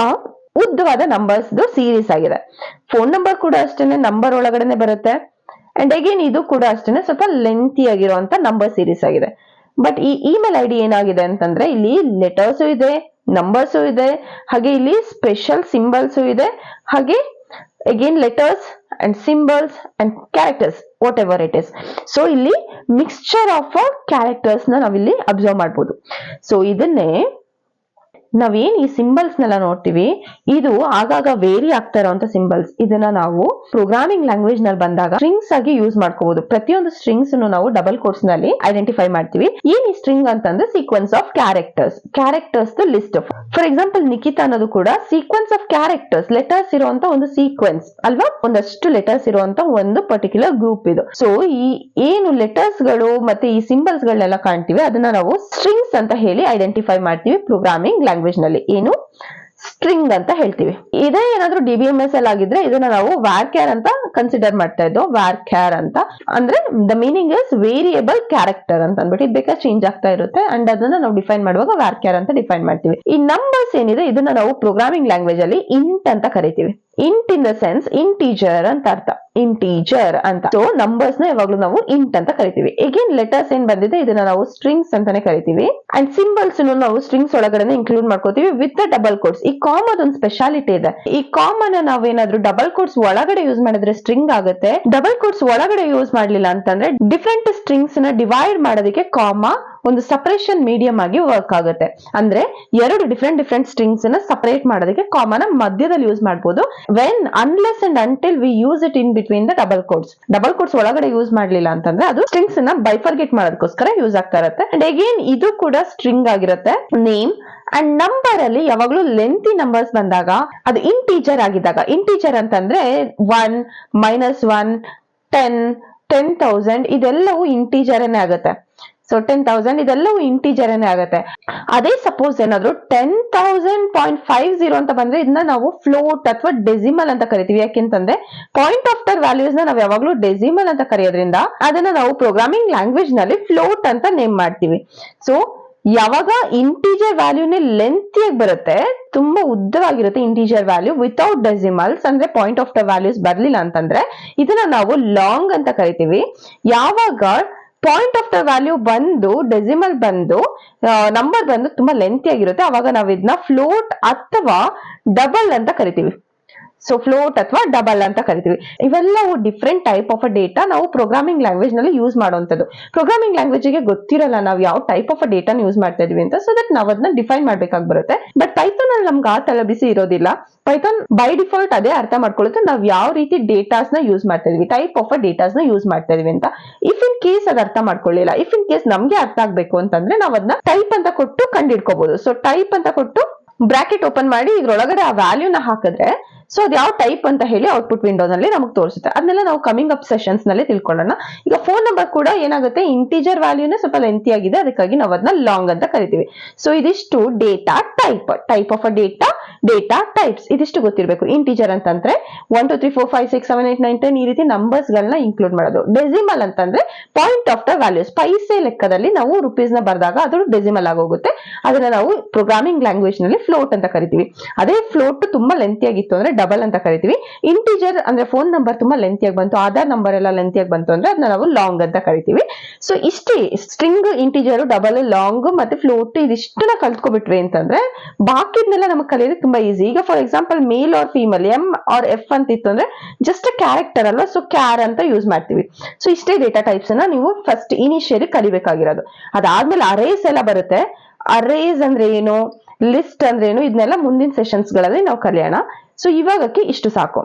ಉದ್ದವಾದ ನಂಬರ್ಸ್ ಸೀರೀಸ್ ಆಗಿದೆ. ಫೋನ್ ನಂಬರ್ ಕೂಡ ಅಷ್ಟೇನೆ ನಂಬರ್ ಒಳಗಡೆನೆ ಬರುತ್ತೆ. ಅಂಡ್ ಅಗೇನ್ ಇದು ಕೂಡ ಅಷ್ಟೇನೆ ಸ್ವಲ್ಪ ಲೆಂತಿ ಆಗಿರುವಂತ ನಂಬರ್ ಸೀರೀಸ್ ಆಗಿದೆ. ಬಟ್ ಈ ಇಮೇಲ್ ID ಏನಾಗಿದೆ ಅಂತಂದ್ರೆ ಇಲ್ಲಿ ಲೆಟರ್ಸ್ ಇದೆ, ನಂಬರ್ಸ್ ಇದೆ, ಹಾಗೆ ಇಲ್ಲಿ ಸ್ಪೆಷಲ್ ಸಿಂಬಲ್ಸ್ ಇದೆ, ಹಾಗೆ again letters and symbols and characters whatever it is. So ಇಲ್ಲಿ mixture of characters ನ ನಾವಿಲ್ಲಿ ಅಬ್ಸರ್ವ್ ಮಾಡಬಹುದು. ಸೊ ಇದನ್ನೇ ನಾವೇನ್ ಈ ಸಿಂಬಲ್ಸ್ ನೆಲ್ಲ ನೋಡ್ತೀವಿ ಇದು ಆಗಾಗ ವೇರಿ ಆಗ್ತಾ ಇರುವಂತ ಸಿಂಬಲ್ಸ್. ಇದನ್ನ ನಾವು ಪ್ರೋಗ್ರಾಮಿಂಗ್ ಲ್ಯಾಂಗ್ವೇಜ್ ನಲ್ಲಿ ಬಂದಾಗ ಸ್ಟ್ರಿಂಗ್ಸ್ ಆಗಿ ಯೂಸ್ ಮಾಡ್ಕೋಬಹುದು. ಪ್ರತಿಯೊಂದು ಸ್ಟ್ರಿಂಗ್ಸ್ ನಾವು ಡಬಲ್ ಕೋಟ್ಸ್ ನಲ್ಲಿ ಐಡೆಂಟಿಫೈ ಮಾಡ್ತೀವಿ. ಏನ್ ಈ ಸ್ಟ್ರಿಂಗ್ ಅಂತಂದ್ರೆ sequence of characters list. For example Nikhita ಅನ್ನೋದು ಕೂಡ ಸೀಕ್ವೆನ್ಸ್ ಆಫ್ ಕ್ಯಾರೆಕ್ಟರ್ಸ್, ಲೆಟರ್ಸ್ ಇರುವಂತ ಒಂದು ಸೀಕ್ವೆನ್ಸ್ ಅಲ್ವಾ, ಒಂದಷ್ಟು ಲೆಟರ್ಸ್ ಇರುವಂತ ಒಂದು ಪರ್ಟಿಕ್ಯುಲರ್ ಗ್ರೂಪ್ ಇದು. ಸೊ ಈ ಏನು ಲೆಟರ್ಸ್ ಗಳು ಮತ್ತೆ ಈ ಸಿಂಬಲ್ಸ್ ಗಳನ್ನೆಲ್ಲ ಕಾಣ್ತೀವಿ ಅದನ್ನ ನಾವು ಸ್ಟ್ರಿಂಗ್ಸ್ ಅಂತ ಹೇಳಿ ಐಡೆಂಟಿಫೈ ಮಾಡ್ತೀವಿ ಪ್ರೋಗ್ರಾಮಿಂಗ್ ಲ್ಯಾಂಗ್ವೇಜ್ ನಲ್ಲಿ. ಏನು ಸ್ಟ್ರಿಂಗ್ ಅಂತ ಹೇಳ್ತೀವಿ. ಇದೇ ಏನಾದ್ರೂ DBMS ಅಲ್ಲಿ ಆಗಿದ್ರೆ ಇದನ್ನ ನಾವು varchar ಅಂತ ಕನ್ಸಿಡರ್ ಮಾಡ್ತಾ ಇದ್ದೋ. varchar ಅಂತ ಅಂದ್ರೆ the meaning is variable character ಅಂತ ಅಂದ್ಬಿಟ್ಟು ಇದು ಬೇಕಾದ್ರೆ ಚೇಂಜ್ ಆಗ್ತಾ ಇರುತ್ತೆ. ಅಂಡ್ ಅದನ್ನ ನಾವು ಡಿಫೈನ್ ಮಾಡುವಾಗ varchar ಅಂತ ಡಿಫೈನ್ ಮಾಡ್ತೀವಿ. ಈ ನಂಬರ್ಸ್ ಏನಿದೆ ಇದನ್ನ ನಾವು ಪ್ರೋಗ್ರಾಮಿಂಗ್ ಲ್ಯಾಂಗ್ವೇಜ್ ಅಲ್ಲಿ ಇಂಟ್ ಅಂತ ಕರಿತೀವಿ. Int in the sense integer ಅಂತ ಅರ್ಥ, ಇಂಟೀಜರ್ ಅಂತ. ಸೊ ನಂಬರ್ಸ್ ನ ಯಾವಾಗ್ಲೂ ನಾವು ಇಂಟ್ ಅಂತ ಕರಿತೀವಿ. ಎಗೇನ್ ಲೆಟರ್ಸ್ ಏನ್ ಬಂದಿದೆ ಇದನ್ನ ನಾವು ಸ್ಟ್ರಿಂಗ್ಸ್ ಅಂತಾನೆ ಕರಿತೀವಿ. ಅಂಡ್ ಸಿಂಬಲ್ಸ್ ನಾವು ಸ್ಟ್ರಿಂಗ್ಸ್ ಒಳಗಡೆ ಇನ್ಕ್ಲೂಡ್ ಮಾಡ್ಕೋತೀವಿ ವಿತ್ ಡಬಲ್ ಕೋಟ್ಸ್. ಈ ಕಾಮ್ ಅದೊಂದು ಸ್ಪೆಷಾಲಿಟಿ ಇದೆ. ಈ ಕಾಮ್ ಅನ್ನ ನಾವೇನಾದ್ರೂ ಡಬಲ್ ಕೋಟ್ಸ್ ಒಳಗಡೆ ಯೂಸ್ ಮಾಡಿದ್ರೆ ಸ್ಟ್ರಿಂಗ್ ಆಗುತ್ತೆ. ಡಬಲ್ ಕೋಟ್ಸ್ ಒಳಗಡೆ ಯೂಸ್ ಮಾಡ್ಲಿಲ್ಲ ಅಂತಂದ್ರೆ ಡಿಫ್ರೆಂಟ್ ಸ್ಟ್ರಿಂಗ್ಸ್ ನ ಡಿವೈಡ್ ಮಾಡೋದಕ್ಕೆ ಕಾಮಾ ಒಂದು ಸಪರೇಷನ್ ಮೀಡಿಯಂ ಆಗಿ ವರ್ಕ್ ಆಗುತ್ತೆ. ಅಂದ್ರೆ ಎರಡು ಡಿಫ್ರೆಂಟ್ ಸ್ಟ್ರಿಂಗ್ಸ್ ನ ಸಪರೇಟ್ ಮಾಡೋದಕ್ಕೆ ಕಾಮನ್ ಮಧ್ಯದಲ್ಲಿ ಯೂಸ್ ಮಾಡಬಹುದು. When unless and until we use it in between the double quotes ಒಳಗಡೆ ಯೂಸ್ ಮಾಡ್ಲಿಲ್ಲ ಅಂತಂದ್ರೆ ಅದು ಸ್ಟ್ರಿಂಗ್ಸ್ ನ ಬೈಫರ್ಗೇಟ್ ಮಾಡೋದಕ್ಕೋಸ್ಕರ ಯೂಸ್ ಆಗ್ತಾ ಇರುತ್ತೆ. ಅಂಡ್ ಅಗೇನ್ ಇದು ಕೂಡ ಸ್ಟ್ರಿಂಗ್ ಆಗಿರುತ್ತೆ. ನೇಮ್ ಅಂಡ್ ನಂಬರ್ ಅಲ್ಲಿ ಯಾವಾಗ್ಲೂ ಲೆಂತಿ ನಂಬರ್ಸ್ ಬಂದಾಗ ಅದು ಇಂಟೀಜರ್ ಆಗಿದ್ದಾಗ, ಇಂಟೀಜರ್ ಅಂತಂದ್ರೆ 1, -1, 10, 10,000 ಇದೆಲ್ಲವೂ ಇಂಟೀಜರ್ ಆಗುತ್ತೆ. ಸೊ 10,000 ಇದೆಲ್ಲವೂ ಇಂಟೀಜರ್ ಆಗುತ್ತೆ. ಅದೇ ಸಪೋಸ್ ಏನಾದ್ರು 10,000.50 ಅಂತ ಬಂದ್ರೆ ಇದನ್ನ ನಾವು ಫ್ಲೋಟ್ ಅಥವಾ ಡೆಸಿಮಲ್ ಅಂತ ಕರಿತೀವಿ. ಯಾಕೆಂತಂದ್ರೆ ಪಾಯಿಂಟ್ ಆಫ್ಟರ್ ವ್ಯಾಲ್ಯೂಸ್ ನ ನಾವು ಯಾವಾಗ್ಲೂ ಡೆಸಿಮಲ್ ಅಂತ ಕರೆಯೋದ್ರಿಂದ ಅದನ್ನ ನಾವು ಪ್ರೋಗ್ರಾಮಿಂಗ್ ಲ್ಯಾಂಗ್ವೇಜ್ ನಲ್ಲಿ ಫ್ಲೋಟ್ ಅಂತ ನೇಮ್ ಮಾಡ್ತೀವಿ. ಸೊ ಯಾವಾಗ ಇಂಟೀಜರ್ ವ್ಯಾಲ್ಯೂನೇ ಲೆಂತಿಯಾಗಿ ಬರುತ್ತೆ, ತುಂಬಾ ಉದ್ದವಾಗಿರುತ್ತೆ ಇಂಟೀಜರ್ ವ್ಯಾಲ್ಯೂ ವಿತೌಟ್ ಡೆಸಿಮಲ್ಸ್ ಅಂದ್ರೆ ಪಾಯಿಂಟ್ ಆಫ್ಟರ್ ವ್ಯಾಲ್ಯೂಸ್ ಬರ್ಲಿಲ್ಲ ಅಂತಂದ್ರೆ ಇದನ್ನ ನಾವು ಲಾಂಗ್ ಅಂತ ಕರಿತೀವಿ. ಯಾವಾಗ ಪಾಯಿಂಟ್ ಆಫ್ ದ ವ್ಯಾಲ್ಯೂ ಬಂದು ಡೆಸಿಮಲ್ ಬಂದು ನಂಬರ್ ಬಂದು ತುಂಬಾ ಲೆಂತಿ ಆಗಿರುತ್ತೆ ಅವಾಗ ನಾವು ಇದನ್ನ ಫ್ಲೋಟ್ ಅಥವಾ ಡಬಲ್ ಅಂತ ಕರಿತೀವಿ. ಸೊ ಫ್ಲೋಟ್ ಅಥವಾ ಡಬಲ್ ಅಂತ ಕರಿತೀವಿ. ಇವೆಲ್ಲವೂ ಡಿಫ್ರೆಂಟ್ ಟೈಪ್ ಆಫ್ ಡೇಟಾ ನಾವು ಪ್ರೋಗ್ರಾಮಿಂಗ್ ಲ್ಯಾಂಗ್ವೇಜ್ ನಲ್ಲಿ ಯೂಸ್ ಮಾಡುವಂತದ್ದು. ಪ್ರೋಗ್ರಾಮಿಂಗ್ ಲ್ಯಾಂಗ್ವೇಜ್ ಗೆ ಗೊತ್ತಿರಲ್ಲ ನಾವು ಯಾವ ಟೈಪ್ ಆಫ್ ಡೇಟಾ ಯೂಸ್ ಮಾಡ್ತಾ ಇದೀವಿ ಅಂತ. ಸೊ ದಟ್ ನಾವು ಅದನ್ನ ಡಿಫೈನ್ ಮಾಡ್ಬೇಕಾಗಿ ಬರುತ್ತೆ. ಬಟ್ ಪೈಥಾನ್ ಅಲ್ಲಿ ನಮ್ಗೆ ಆ ತಲಬಿಸಿ ಇರೋದಿಲ್ಲ. ಪೈಥಾನ್ ಬೈ ಡಿಫಾಲ್ಟ್ ಅದೇ ಅರ್ಥ ಮಾಡ್ಕೊಳ್ಳುತ್ತೆ ನಾವು ಯಾವ ರೀತಿ ಡೇಟಾಸ್ ನ ಯೂಸ್ ಮಾಡ್ತಾ ಇದೀವಿ, ಟೈಪ್ ಆಫ್ ಡೇಟಾಸ್ ನ ಯೂಸ್ ಮಾಡ್ತಾ ಇದೀವಿ ಅಂತ. ಇಫ್ ಇನ್ ಕೇಸ್ ಅದ್ ಅರ್ಥ ಮಾಡ್ಕೊಳ್ಳಿಲ್ಲ, ಇಫ್ ಇನ್ ಕೇಸ್ ನಮ್ಗೆ ಅರ್ಥ ಆಗ್ಬೇಕು ಅಂತಂದ್ರೆ ನಾವ್ ಅದನ್ನ ಟೈಪ್ ಅಂತ ಕೊಟ್ಟು ಕಂಡಿಡ್ಕೋಬಹುದು. ಸೊ ಟೈಪ್ ಅಂತ ಕೊಟ್ಟು ಬ್ರಾಕೆಟ್ ಓಪನ್ ಮಾಡಿ ಇದ್ರೊಳಗಡೆ ಆ ವ್ಯಾಲ್ಯೂನ ಹಾಕಿದ್ರೆ ಸೊ ಅದ್ ಯಾವ ಟೈಪ್ ಅಂತ ಹೇಳಿ ಔಟ್ಪುಟ್ ವಿಂಡೋಸ್ ನಲ್ಲಿ ನಮಗೆ ತೋರಿಸುತ್ತೆ. ಅದನ್ನೆಲ್ಲ ನಾವು ಕಮಿಂಗ್ ಅಪ್ ಸೆಷನ್ಸ್ ನಲ್ಲಿ ತಿಳ್ಕೊಳ್ಳೋಣ. ಈಗ ಫೋನ್ ನಂಬರ್ ಕೂಡ ಏನಾಗುತ್ತೆ, ಇಂಟೀಜರ್ ವ್ಯಾಲ್ಯೂನೇ ಸ್ವಲ್ಪ ಲೆಂತಿ ಆಗಿದೆ, ಅದಕ್ಕಾಗಿ ನಾವು ಅದನ್ನ ಲಾಂಗ್ ಅಂತ ಕರಿತೀವಿ. ಸೊ ಇದಿಷ್ಟು data type of data types ಇದಿಷ್ಟು ಗೊತ್ತಿರಬೇಕು. ಇಂಟೀಜರ್ ಅಂತಂದ್ರೆ 1 2 3 4 5 6 7 8 9 10 ಈ ರೀತಿ ನಂಬರ್ಸ್ ಗಳನ್ನ ಇನ್ಕ್ಲೂಡ್ ಮಾಡೋದು. ಡೆಸಿಮಲ್ ಅಂತಂದ್ರೆ ಪಾಯಿಂಟ್ ಆಫ್ ದ ವ್ಯಾಲ್ಯೂಸ್, ಪೈಸೆ ಲೆಕ್ಕದಲ್ಲಿ ನಾವು ರುಪೀಸ್ ನ ಬರೆದಾಗ ಅದು ಡೆಸಿಮಲ್ ಆಗೋಗುತ್ತೆ. ಅದನ್ನ ನಾವು ಪ್ರೋಗ್ರಾಮಿಂಗ್ ಲ್ಯಾಂಗ್ವೇಜ್ ನಲ್ಲಿ ಫ್ಲೋಟ್ ಅಂತ ಕರಿತೀವಿ. ಅದೇ ಫ್ಲೋಟ್ ತುಂಬಾ ಲೆಂತಿ ಆಗಿತ್ತು ಅಂದ್ರೆ ಡಬಲ್ ಅಂತ ಕರಿತೀವಿ. ಇಂಟೀಜರ್ ಅಂದ್ರೆ ಫೋನ್ ನಂಬರ್ ತುಂಬಾ ಲೆಂತಿಯಾಗಿ ಬಂತು, ಆಧಾರ್ ನಂಬರ್ ಎಲ್ಲ ಲೆಂತಿಯಾಗಿ ಬಂತು ಅಂದ್ರೆ ಅದನ್ನ ನಾವು ಲಾಂಗ್ ಅಂತ ಕರಿತೀವಿ. ಸೊ ಇಷ್ಟೇ ಸ್ಟ್ರಿಂಗ್, ಇಂಟೀಜರ್, ಡಬಲ್, ಲಾಂಗ್ ಮತ್ತೆ ಫ್ಲೋಟ್ ಇದಿಷ್ಟನ್ನ ಕಲ್ತ್ಕೊಬಿಟ್ವಿ ಅಂತಂದ್ರೆ ಬಾಕಿದ್ನೆಲ್ಲ ನಮಗೆ ಕಲಿಯೋದು ತುಂಬಾ ಈಸಿ. ಈಗ for example male or female, M or F ಅಂತ ಇತ್ತು ಅಂದ್ರೆ ಜಸ್ಟ್ ಕ್ಯಾರೆಕ್ಟರ್ ಅಲ್ವಾ, ಸೊ ಕ್ಯಾರ್ ಅಂತ ಯೂಸ್ ಮಾಡ್ತೀವಿ. ಸೊ ಇಷ್ಟೇ ಡೇಟಾ ಟೈಪ್ಸ್ ಅನ್ನ ನೀವು ಫಸ್ಟ್ ಇನಿಷಿಯಲಿ ಕಲಿಬೇಕಾಗಿರೋದು. ಅದಾದ್ಮೇಲೆ ಅರೇಸ್ ಎಲ್ಲ ಬರುತ್ತೆ. ಅರೇಸ್ ಅಂದ್ರೆ ಏನು, ಲಿಸ್ಟ್ ಅಂದ್ರೆ ಏನು, ಇದನ್ನೆಲ್ಲ ಮುಂದಿನ ಸೆಷನ್ಸ್ ಗಳಲ್ಲಿ ನಾವು ಕಲಿಯೋಣ. ಸೊ ಇವಾಗಕ್ಕೆ ಇಷ್ಟು ಸಾಕು.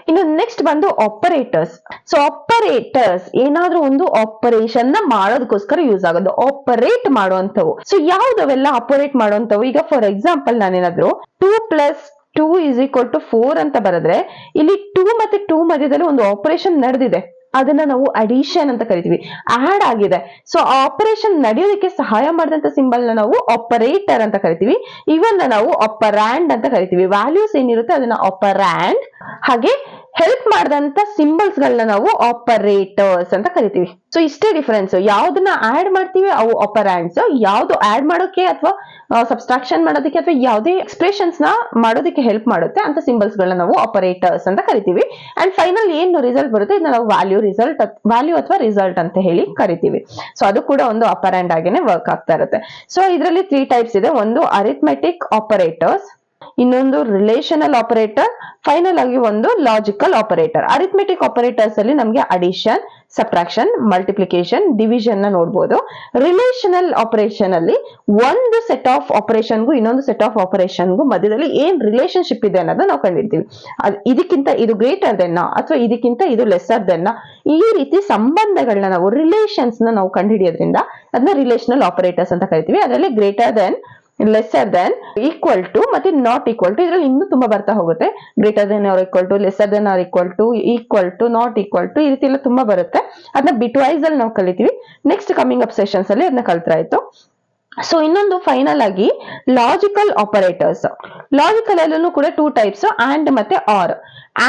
ಇನ್ನು ನೆಕ್ಸ್ಟ್ ಬಂದು ಆಪರೇಟರ್ಸ್. ಸೊ ಆಪರೇಟರ್ಸ್ ಏನಾದ್ರೂ ಒಂದು ಆಪರೇಷನ್ ನ ಮಾಡೋದಕ್ಕೋಸ್ಕರ ಯೂಸ್ ಆಗೋದು, ಆಪರೇಟ್ ಮಾಡುವಂತವು. ಸೊ ಯಾವ್ದವೆಲ್ಲ ಆಪರೇಟ್ ಮಾಡುವಂತವು? ಈಗ ಫಾರ್ ಎಕ್ಸಾಂಪಲ್ ನಾನೇನಾದ್ರೂ 2 + 2 = 4 ಅಂತ ಬರೆದ್ರೆ ಇಲ್ಲಿ 2 ಮತ್ತೆ 2 ಮಧ್ಯದಲ್ಲಿ ಒಂದು ಆಪರೇಷನ್ ನಡೆದಿದೆ, ಅದನ್ನ ನಾವು ಅಡಿಷನ್ ಅಂತ ಕರಿತೀವಿ. ಆಡ್ ಆಗಿದೆ. ಸೊ ಆಪರೇಷನ್ ನಡೆಯೋದಕ್ಕೆ ಸಹಾಯ ಮಾಡಿದಂತ ಸಿಂಬಲ್ ನ ನಾವು ಆಪರೇಟರ್ ಅಂತ ಕರಿತೀವಿ. ಇವನ್ನ ನಾವು ಆಪರಾಂಡ್ ಅಂತ ಕರಿತೀವಿ. ವ್ಯಾಲ್ಯೂಸ್ ಏನಿರುತ್ತೆ ಅದನ್ನ ಆಪರಾಂಡ್, ಹಾಗೆ ಹೆಲ್ಪ್ ಮಾಡಿದಂತ ಸಿಂಬಲ್ಸ್ ಗಳನ್ನ ನಾವು ಆಪರೇಟರ್ಸ್ ಅಂತ ಕರಿತೀವಿ. ಸೊ ಇಷ್ಟೇ ಡಿಫರೆನ್ಸ್. ಯಾವ್ದನ್ನ ಆಡ್ ಮಾಡ್ತೀವಿ ಅವು ಆಪರಾಂಡ್ಸ್, ಯಾವ್ದು ಆಡ್ ಮಾಡೋಕೆ ಅಥವಾ ಸಬ್ಸ್ಟ್ರಾಕ್ಷನ್ ಮಾಡೋದಕ್ಕೆ ಅಥವಾ ಯಾವುದೇ ಎಕ್ಸ್ಪ್ರೆಷನ್ಸ್ ನ ಮಾಡೋದಕ್ಕೆ ಹೆಲ್ಪ್ ಮಾಡುತ್ತೆ ಅಂತ ಸಿಂಬಲ್ಸ್ ಗಳನ್ನ ನಾವು ಆಪರೇಟರ್ಸ್ ಅಂತ ಕರಿತೀವಿ. ಅಂಡ್ ಫೈನಲ್ ಏನು ರಿಸಲ್ಟ್ ಬರುತ್ತೆ ಇದನ್ನ ನಾವು ವ್ಯಾಲ್ಯೂ ಅಥವಾ ರಿಸಲ್ಟ್ ಅಂತ ಹೇಳಿ ಕರಿತೀವಿ. ಸೊ ಅದು ಕೂಡ ಒಂದು ಆಪರಾಂಡ್ ಆಗೇನೆ ವರ್ಕ್ ಆಗ್ತಾ ಇರುತ್ತೆ. ಸೊ ಇದರಲ್ಲಿ 3 ಟೈಪ್ಸ್ ಇದೆ. ಒಂದು ಅರಿಥಮೆಟಿಕ್ ಆಪರೇಟರ್ಸ್, ಇನ್ನೊಂದು ರಿಲೇಷನಲ್ ಆಪರೇಟರ್, ಫೈನಲ್ ಆಗಿ ಒಂದು ಲಾಜಿಕಲ್ ಆಪರೇಟರ್. ಅರಿಥಮೆಟಿಕ್ ಆಪರೇಟರ್ಸ್ ಅಲ್ಲಿ ನಮಗೆ ಅಡಿಷನ್, ಸಬ್ಟ್ರಾಕ್ಷನ್, ಮಲ್ಟಿಪ್ಲಿಕೇಶನ್, ಡಿವಿಷನ್ ನ ನೋಡಬಹುದು. ರಿಲೇಷನಲ್ ಆಪರೇಷನ್ ಅಲ್ಲಿ ಒಂದು ಸೆಟ್ ಆಫ್ ಆಪರೇಷನ್ಗೂ ಇನ್ನೊಂದು ಸೆಟ್ ಆಫ್ ಆಪರೇಷನ್ಗೂ ಮಧ್ಯದಲ್ಲಿ ಏನ್ ರಿಲೇಶನ್ಶಿಪ್ ಇದೆ ಅನ್ನೋದನ್ನ ನಾವು ಕಂಡಿಡ್ತೀವಿ. ಇದಕ್ಕಿಂತ ಇದು ಗ್ರೇಟರ್ ದೆನ್ ಅಥವಾ ಇದಕ್ಕಿಂತ ಇದು ಲೆಸರ್ ದೆನ್, ಈ ರೀತಿ ಸಂಬಂಧಗಳನ್ನ ನಾವು ರಿಲೇಷನ್ಸ್ ನ ನಾವು ಕಂಡುಹಿಡಿಯೋದ್ರಿಂದ ಅದನ್ನ ರಿಲೇಷನಲ್ ಆಪರೇಟರ್ಸ್ ಅಂತ ಕರಿತೀವಿ. ಅದರಲ್ಲಿ greater than, lesser than, equal to ಮತ್ತೆ ನಾಟ್ ಈಕ್ವಲ್ ಟು, ಇದ್ರಲ್ಲಿ ಇನ್ನೂ ತುಂಬಾ ಬರ್ತಾ ಹೋಗುತ್ತೆ. Greater than or equal to, lesser than or equal to, not equal to, ಈ ರೀತಿ ಎಲ್ಲ ತುಂಬಾ ಬರುತ್ತೆ. ಅದನ್ನ ಬಿಟ್ ವೈಸ್ ಅಲ್ಲಿ ನಾವು ಕಲಿತೀವಿ. ನೆಕ್ಸ್ಟ್ ಕಮಿಂಗ್ ಅಪ್ ಸೆಷನ್ಸ್ ಅಲ್ಲಿ ಅದನ್ನ ಕಲ್ತ್ರಾಯ್ತು. ಸೊ ಇನ್ನೊಂದು ಫೈನಲ್ ಆಗಿ ಲಾಜಿಕಲ್ ಆಪರೇಟರ್ಸ್. ಲಾಜಿಕಲ್ ಅಲ್ಲೂ ಕೂಡ 2 ಟೈಪ್ಸ್, ಆಂಡ್ ಮತ್ತೆ ಆರ್.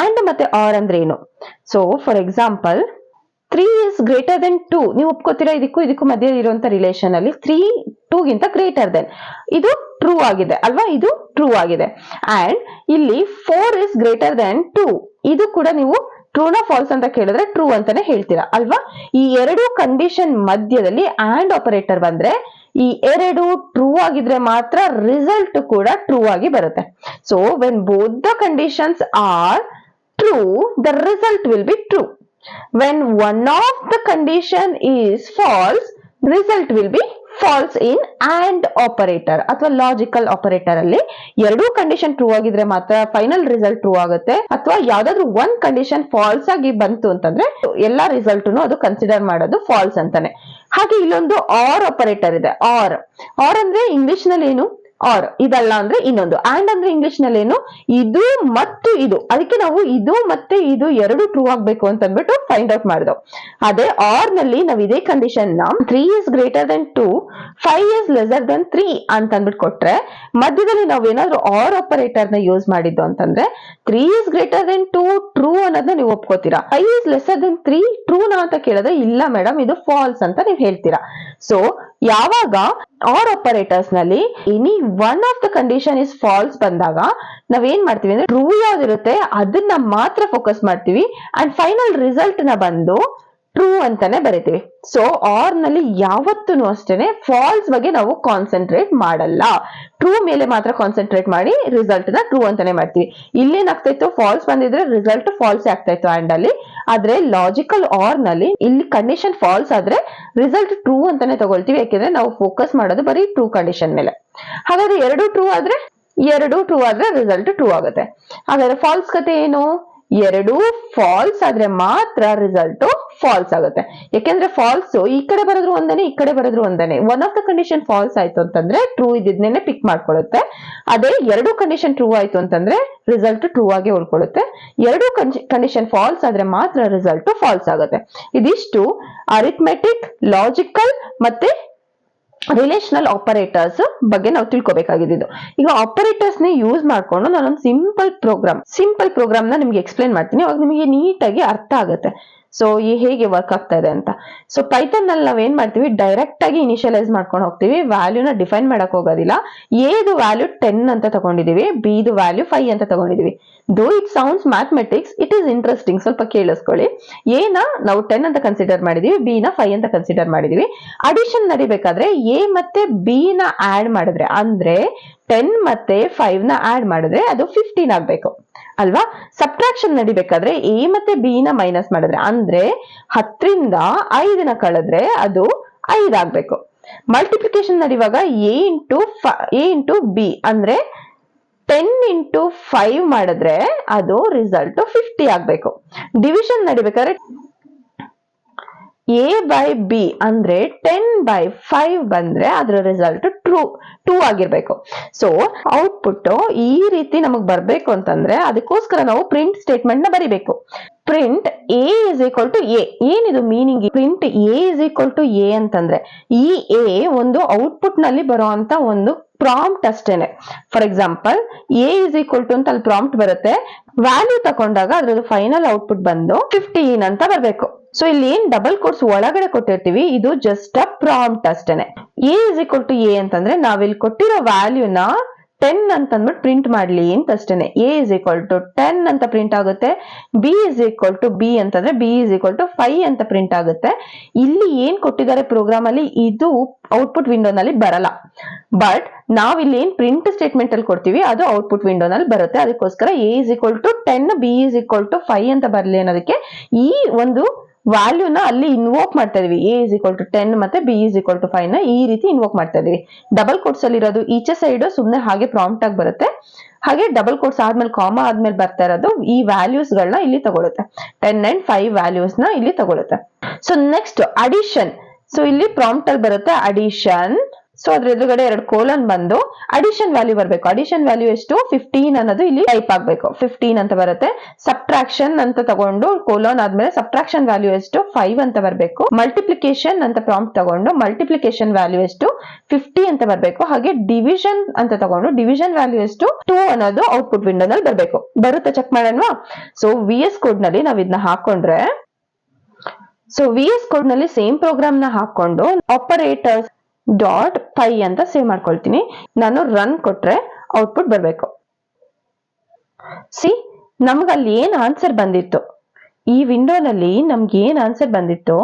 ಆಂಡ್ ಮತ್ತೆ ಆರ್ ಅಂದ್ರೆ ಏನು? So for example 3 is greater than 2. ನೀವು ಒಪ್ಕೋತೀರಾ ಇದಕ್ಕೂ ಮಧ್ಯೆ ಇರುವಂತ ರಿಲೇಷನ್ ಅಲ್ಲಿ 3 2 ಗಿಂತ ಗ್ರೇಟರ್ ದೆನ್, ಇದು ಟ್ರೂ ಆಗಿದೆ ಅಲ್ವಾ, ಇದು ಟ್ರೂ ಆಗಿದೆ. ಅಂಡ್ ಇಲ್ಲಿ 4 is greater than 2, ಇದು ಕೂಡ ನೀವು ಟ್ರೂನಾ ಫಾಲ್ಸ್ ಅಂತ ಕೇಳಿದ್ರೆ ಟ್ರೂ ಅಂತಾನೆ ಹೇಳ್ತೀರಾ ಅಲ್ವಾ. ಈ ಎರಡು ಕಂಡೀಷನ್ ಮಧ್ಯದಲ್ಲಿ ಆಂಡ್ ಆಪರೇಟರ್ ಬಂದ್ರೆ ಈ ಎರಡು ಟ್ರೂ ಆಗಿದ್ರೆ ಮಾತ್ರ ರಿಸಲ್ಟ್ ಕೂಡ ಟ್ರೂ ಆಗಿ ಬರುತ್ತೆ. So when both the conditions are true, the result will be true. When one of the condition is false, result will be false in AND operator ಅಥವಾ logical operator ಅಲ್ಲಿ ಎರಡೂ condition true ಆಗಿದ್ರೆ ಮಾತ್ರ final result true ಆಗುತ್ತೆ. ಅಥವಾ ಯಾವ್ದಾದ್ರು ಒಂದ್ condition falls ಆಗಿ ಬಂತು ಅಂತಂದ್ರೆ ಎಲ್ಲಾ ರಿಸಲ್ಟ್ ಅದು ಕನ್ಸಿಡರ್ ಮಾಡೋದು ಫಾಲ್ಸ್ ಅಂತಾನೆ. ಹಾಗೆ ಇಲ್ಲೊಂದು ಆರ್ ಆಪರೇಟರ್ ಇದೆ. ಆರ್ ಅಂದ್ರೆ ಇಂಗ್ಲಿಷ್ ನಲ್ಲಿ ಏನು, ಆರ್ ಇದಲ್ಲ ಅಂದ್ರೆ ಇನ್ನೊಂದು. ಆಂಡ್ ಅಂದ್ರೆ ಇಂಗ್ಲಿಷ್ ನಲ್ಲಿ ಏನು, ಇದು ಮತ್ತು ಇದು. ಅದಕ್ಕೆ ನಾವು ಇದು ಮತ್ತೆ ಇದು ಎರಡು ಟ್ರೂ ಆಗ್ಬೇಕು ಅಂತ ಅಂದ್ಬಿಟ್ಟು ಫೈಂಡ್ ಔಟ್ ಮಾಡಿದೆವು. ಅದೇ ಆರ್ ನಲ್ಲಿ ನಾವು ಇದೇ ಕಂಡೀಷನ್ ನ 3 is greater than 2, 5 is lesser than 3 ಅಂತ ಅಂದ್ಬಿಟ್ಟು ಕೊಟ್ರೆ ಮಧ್ಯದಲ್ಲಿ ನಾವು ಏನಾದ್ರು ಆರ್ ಆಪರೇಟರ್ ನ ಯೂಸ್ ಮಾಡಿದ್ದು ಅಂತಂದ್ರೆ 3 is greater than 2 ಟ್ರೂ ಅನ್ನೋದನ್ನ ನೀವು ಒಪ್ಕೋತೀರಾ. 5 is lesser than 3 ಟ್ರೂನಾ ಅಂತ ಕೇಳಿದ್ರೆ ಇಲ್ಲ ಮೇಡಮ್ ಇದು ಫಾಲ್ಸ್ ಅಂತ ನೀವು ಹೇಳ್ತೀರಾ. ಸೊ ಯಾವಾಗ ಆರ್ ಆಪರೇಟರ್ಸ್ ನಲ್ಲಿ any one of the condition is false ಬಂದಾಗ ನಾವೇನ್ ಮಾಡ್ತೀವಿ ಅಂದ್ರೆ ಟ್ರೂ ಯಾವ್ದಿರುತ್ತೆ ಅದನ್ನ ಮಾತ್ರ ಫೋಕಸ್ ಮಾಡ್ತೀವಿ ಅಂಡ್ ಫೈನಲ್ ರಿಸಲ್ಟ್ ನ ಬಂದು ಟ್ರೂ ಅಂತಾನೆ ಬರೀತೀವಿ. ಸೊ ಆರ್ ನಲ್ಲಿ ಯಾವತ್ತೂ ಅಷ್ಟೇನೆ ಫಾಲ್ಸ್ ಬಗ್ಗೆ ನಾವು ಕಾನ್ಸಂಟ್ರೇಟ್ ಮಾಡಲ್ಲ, ಟ್ರೂ ಮೇಲೆ ಮಾತ್ರ ಕಾನ್ಸಂಟ್ರೇಟ್ ಮಾಡಿ ರಿಸಲ್ಟ್ ನ ಟ್ರೂ ಅಂತಾನೆ ಮಾಡ್ತೀವಿ. ಇಲ್ಲೇನಾಗ್ತಾ ಇತ್ತು, ಫಾಲ್ಸ್ ಬಂದಿದ್ರೆ ರಿಸಲ್ಟ್ ಫಾಲ್ಸ್ ಆಗ್ತಾ ಇತ್ತು ಆಂಡ್ ಅಲ್ಲಿ. ಆದ್ರೆ ಲಾಜಿಕಲ್ ಆರ್ ನಲ್ಲಿ ಇಲ್ಲಿ ಕಂಡೀಷನ್ ಫಾಲ್ಸ್ ಆದ್ರೆ ರಿಸಲ್ಟ್ ಟ್ರೂ ಅಂತಾನೆ ತಗೊಳ್ತೀವಿ, ಯಾಕೆಂದ್ರೆ ನಾವು ಫೋಕಸ್ ಮಾಡೋದು ಬರೀ ಟ್ರೂ ಕಂಡೀಷನ್ ಮೇಲೆ. ಹಾಗಾದ್ರೆ ಎರಡು ಟ್ರೂ ಆದ್ರೆ ರಿಸಲ್ಟ್ ಟ್ರೂ ಆಗುತ್ತೆ. ಹಾಗಾದ್ರೆ ಫಾಲ್ಸ್ ಕತೆ ಏನು, ಎರಡು ಫಾಲ್ಸ್ ಆದ್ರೆ ಮಾತ್ರ ರಿಸಲ್ಟ್ ಫಾಲ್ಸ್ ಆಗುತ್ತೆ. ಯಾಕೆಂದ್ರೆ ಫಾಲ್ಸ್ ಈ ಕಡೆ ಬರೋದ್ರು ಒಂದೇನೆ, ಈ ಕಡೆ ಬರೋದ್ರು ಒಂದೇನೆ. One of the condition false ಆಯ್ತು ಅಂತಂದ್ರೆ ಟ್ರೂ ಇದ್ದಿದ್ನೇನೆ ಪಿಕ್ ಮಾಡ್ಕೊಳ್ಳುತ್ತೆ. ಅದೇ ಎರಡು ಕಂಡೀಷನ್ ಟ್ರೂ ಆಯ್ತು ಅಂತಂದ್ರೆ ರಿಸಲ್ಟ್ ಟ್ರೂ ಆಗಿ ಉಳ್ಕೊಳ್ಳುತ್ತೆ. ಎರಡು ಕಂಡೀಷನ್ ಫಾಲ್ಸ್ ಆದ್ರೆ ಮಾತ್ರ ರಿಸಲ್ಟ್ ಫಾಲ್ಸ್ ಆಗುತ್ತೆ. ಇದಿಷ್ಟು ಅರಿಥಮೆಟಿಕ್, ಲಾಜಿಕಲ್ ಮತ್ತೆ ರಿಲೇಷನಲ್ ಆಪರೇಟರ್ಸ್ ಬಗ್ಗೆ ನಾವು ತಿಳ್ಕೊಬೇಕಾಗಿದ್ದು. ಈಗ ಆಪರೇಟರ್ಸ್ ನ ಯೂಸ್ ಮಾಡ್ಕೊಂಡು ನಾನೊಂದು ಸಿಂಪಲ್ ಪ್ರೋಗ್ರಾಮ್ ನ ನಿಮ್ಗೆ ಎಕ್ಸ್ಪ್ಲೇನ್ ಮಾಡ್ತೀನಿ, ಅವಾಗ ನಿಮಗೆ ನೀಟಾಗಿ ಅರ್ಥ ಆಗುತ್ತೆ ಸೊ ಈ ಹೇಗೆ ವರ್ಕ್ ಆಗ್ತಾ ಇದೆ ಅಂತ. ಸೊ ಪೈಥಾನ್ ನಲ್ಲಿ ನಾವ್ ಏನ್ ಮಾಡ್ತೀವಿ, ಡೈರೆಕ್ಟ್ ಆಗಿ ಇನಿಷಿಯಲೈಸ್ ಮಾಡ್ಕೊಂಡು ಹೋಗ್ತೀವಿ, ವ್ಯಾಲ್ಯೂನ ಡಿಫೈನ್ ಮಾಡಕ್ ಹೋಗೋದಿಲ್ಲ. ಎದು ವ್ಯಾಲ್ಯೂ 10 ಅಂತ ತಗೊಂಡಿದೀವಿ, ಬಿ ದು ವ್ಯಾಲ್ಯೂ 5 ಅಂತ ತಗೊಂಡಿದೀವಿ. Though it sounds mathematics, it is interesting, ಸ್ವಲ್ಪ ಕೇಳಿಸ್ಕೊಳ್ಳಿ. ಎ ನ ನಾವು 10 ಅಂತ ಕನ್ಸಿಡರ್ ಮಾಡಿದೀವಿ, ಬಿ ನ 5 ಅಂತ ಕನ್ಸಿಡರ್ ಮಾಡಿದೀವಿ. ಅಡಿಷನ್ ನಡಿಬೇಕಾದ್ರೆ ಎ ಮತ್ತೆ ಬಿ ನ ಆಡ್ ಮಾಡಿದ್ರೆ ಅಂದ್ರೆ 10 ಮತ್ತೆ 5 ನ ಆಡ್ ಮಾಡಿದ್ರೆ ಅದು 15 ಆಗ್ಬೇಕು ಅಲ್ವಾ. ಸಬ್ಟ್ರಾಕ್ಷನ್ ನಡಿಬೇಕಾದ್ರೆ ಎ ಮತ್ತೆ ಬಿ ನ ಮೈನಸ್ ಮಾಡಿದ್ರೆ ಅಂದ್ರೆ 10ರಿಂದ 5 ನ ಕಳೆದ್ರೆ ಅದು 5 ಆಗ್ಬೇಕು. ಮಲ್ಟಿಪ್ಲಿಕೇಶನ್ ನಡಿವಾಗ ಎ ಇಂಟು ಬಿ ಅಂದ್ರೆ 10 ಇಂಟು 5 ಮಾಡಿದ್ರೆ ಅದು ರಿಸಲ್ಟ್ 50 ಆಗ್ಬೇಕು. ಡಿವಿಷನ್ ನಡಿಬೇಕಾದ್ರೆ ಎ ಬೈ ಬಿ ಅಂದ್ರೆ 10/5 ಬಂದ್ರೆ ಅದರ ರಿಸಲ್ಟ್ ಟ್ರೂ ಆಗಿರ್ಬೇಕು. ಸೊ ಔಟ್ಪುಟ್ ಈ ರೀತಿ ನಮಗ್ ಬರ್ಬೇಕು ಅಂತಂದ್ರೆ ಅದಕ್ಕೋಸ್ಕರ ನಾವು ಪ್ರಿಂಟ್ ಸ್ಟೇಟ್ಮೆಂಟ್ ನ ಬರಿಬೇಕು. Print a is equal to a. ಏನಿದು meaning? Print a is equal to A ಅಂತಂದ್ರೆ ಈ ಎ ಒಂದು ಔಟ್ಪುಟ್ ನಲ್ಲಿ ಬರುವಂತ ಒಂದು ಪ್ರಾಂಪ್ಟ್ ಅಷ್ಟೇನೆ. For example A is equal to ಅಂತ ಅಲ್ಲಿ ಪ್ರಾಂಪ್ಟ್ ಬರುತ್ತೆ, ವ್ಯಾಲ್ಯೂ ತಗೊಂಡಾಗ ಅದ್ರದ್ದು ಫೈನಲ್ ಔಟ್ಪುಟ್ ಬಂದು 15 ಅಂತ ಬರ್ಬೇಕು. ಸೊ ಇಲ್ಲಿ ಏನ್ ಡಬಲ್ ಕೋಟ್ಸ್ ಒಳಗಡೆ ಕೊಟ್ಟಿರ್ತೀವಿ ಇದು ಜಸ್ಟ್ ಅ ಪ್ರಾಂಪ್ಟ್ ಅಷ್ಟೇನೆ. A is equal to A ಅಂತಂದ್ರೆ ನಾವಿಲ್ಲಿ ಕೊಟ್ಟಿರೋ ವ್ಯಾಲ್ಯೂನ 10 ಅಂತ ಅಂದ್ಬಿಟ್ಟು ಪ್ರಿಂಟ್ ಮಾಡ್ಲಿ ಅಂತ ಅಷ್ಟೇನೆ. ಎ ಇಸ್ ಈಕ್ವಲ್ ಟು 10 ಅಂತ ಪ್ರಿಂಟ್ ಆಗುತ್ತೆ. B is equal to B ಅಂತಂದ್ರೆ ಬಿ ಇಸ್ ಈಕ್ವಲ್ ಟು 5 ಅಂತ ಪ್ರಿಂಟ್ ಆಗುತ್ತೆ. ಇಲ್ಲಿ ಏನ್ ಕೊಟ್ಟಿದ್ದಾರೆ ಪ್ರೋಗ್ರಾಮ್ ಅಲ್ಲಿ ಇದು ಔಟ್ಪುಟ್ ವಿಂಡೋನಲ್ಲಿ ಬರಲ್ಲ, ಬಟ್ ನಾವ್ ಇಲ್ಲಿ ಏನ್ ಪ್ರಿಂಟ್ ಸ್ಟೇಟ್ಮೆಂಟ್ ಅಲ್ಲಿ ಕೊಡ್ತೀವಿ ಅದು ಔಟ್ಪುಟ್ ವಿಂಡೋನಲ್ಲಿ ಬರುತ್ತೆ. ಅದಕ್ಕೋಸ್ಕರ A is equal to 10, B is equal to 5 ಅಂತ ಬರ್ಲಿ ಅನ್ನೋದಕ್ಕೆ ಈ ಒಂದು ವ್ಯಾಲ್ಯೂನ ಅಲ್ಲಿ ಇನ್ವೋಕ್ ಮಾಡ್ತಾ ಇದೀವಿ. ಎ ಇಸ್ ಈಕ್ವಲ್ ಟು 10 ಮತ್ತೆ ಬಿ ಇಸ್ ಈಕ್ವಲ್ ಟು 5 ನ ಈ ರೀತಿ ಇನ್ವೋಕ್ ಮಾಡ್ತಾ ಇದೀವಿ. ಡಬಲ್ ಕೋಟ್ಸ್ ಅಲ್ಲಿ ಇರೋದು ಈಚೆ ಸೈಡ್ ಸುಮ್ನೆ ಹಾಗೆ ಪ್ರಾಂಪ್ಟ್ ಆಗಿ ಬರುತ್ತೆ, ಹಾಗೆ ಡಬಲ್ ಕೋಟ್ಸ್ ಆದ್ಮೇಲೆ ಕಾಮಾ ಆದ್ಮೇಲೆ ಬರ್ತಾ ಇರೋದು ಈ ವ್ಯಾಲ್ಯೂಸ್ ಗಳನ್ನ ಇಲ್ಲಿ ತಗೊಳುತ್ತೆ. 10 and 5 ವ್ಯಾಲ್ಯೂಸ್ ನ ಇಲ್ಲಿ ತಗೊಳುತ್ತೆ. So next addition. ಸೊ ಇಲ್ಲಿ ಪ್ರಾಂಪ್ಟ್ ಅಲ್ಲಿ ಬರುತ್ತೆ ಅಡಿಷನ್. ಸೊ ಅದ್ರ ಎದುರುಗಡೆ 2 ಕೋಲನ್ ಬಂದು ಅಡಿಷನ್ ವ್ಯಾಲ್ಯೂ ಬರ್ಬೇಕು. ಅಡಿಷನ್ ವ್ಯಾಲ್ಯೂ ಎಷ್ಟು 15 ಅನ್ನೋದು ಇಲ್ಲಿ ಟೈಪ್ ಆಗ್ಬೇಕು, 15 ಅಂತ ಬರುತ್ತೆ. ಸಬ್ಟ್ರಾಕ್ಷನ್ ಅಂತ ತಗೊಂಡು ಕೋಲನ್ ಆದ್ಮೇಲೆ ಸಬ್ಟ್ರಾಕ್ಷನ್ ವ್ಯಾಲ್ಯೂ ಎಷ್ಟು 5 ಅಂತ ಬರ್ಬೇಕು. ಮಲ್ಟಿಪ್ಲಿಕೇಶನ್ ಅಂತ ಪ್ರಾಂಪ್ಟ್ ತಗೊಂಡು ಮಲ್ಟಿಪ್ಲಿಕೇಶನ್ ವ್ಯಾಲ್ಯೂ ಎಷ್ಟು 50 ಅಂತ ಬರ್ಬೇಕು. ಹಾಗೆ ಡಿವಿಷನ್ ಅಂತ ತಗೊಂಡು ಡಿವಿಷನ್ ವ್ಯಾಲ್ಯೂ ಎಷ್ಟು 2 ಅನ್ನೋದು ಔಟ್ಪುಟ್ ವಿಂಡೋನಲ್ಲಿ ಬರ್ಬೇಕು. ಬರುತ್ತೆ, ಚೆಕ್ ಮಾಡೋಣವಾ? ಸೊ ವಿ ಎಸ್ ಕೋಡ್ ನಲ್ಲಿ ನಾವ್ ಇದನ್ನ ಹಾಕೊಂಡ್ರೆ ಸೊ VS ಕೋಡ್ ನಲ್ಲಿ ಸೇಮ್ ಪ್ರೋಗ್ರಾಮ್ ನ ಹಾಕೊಂಡು ಆಪರೇಟರ್ಸ್ ಡಾಟ್ ಪೈ ಅಂತ ಸೇವ್ ಮಾಡ್ಕೊಳ್ತೀನಿ. ನಾನು ರನ್ ಕೊಟ್ರೆ ಔಟ್ಪುಟ್ ಬರಬೇಕು. ಸಿ, ನಮ್ಗಲ್ಲಿ ಏನ್ ಆನ್ಸರ್ ಬಂದಿತ್ತು, ಈ ವಿಂಡೋನಲ್ಲಿ ನಮ್ಗೆ ಏನ್ ಆನ್ಸರ್ ಬಂದಿತ್ತು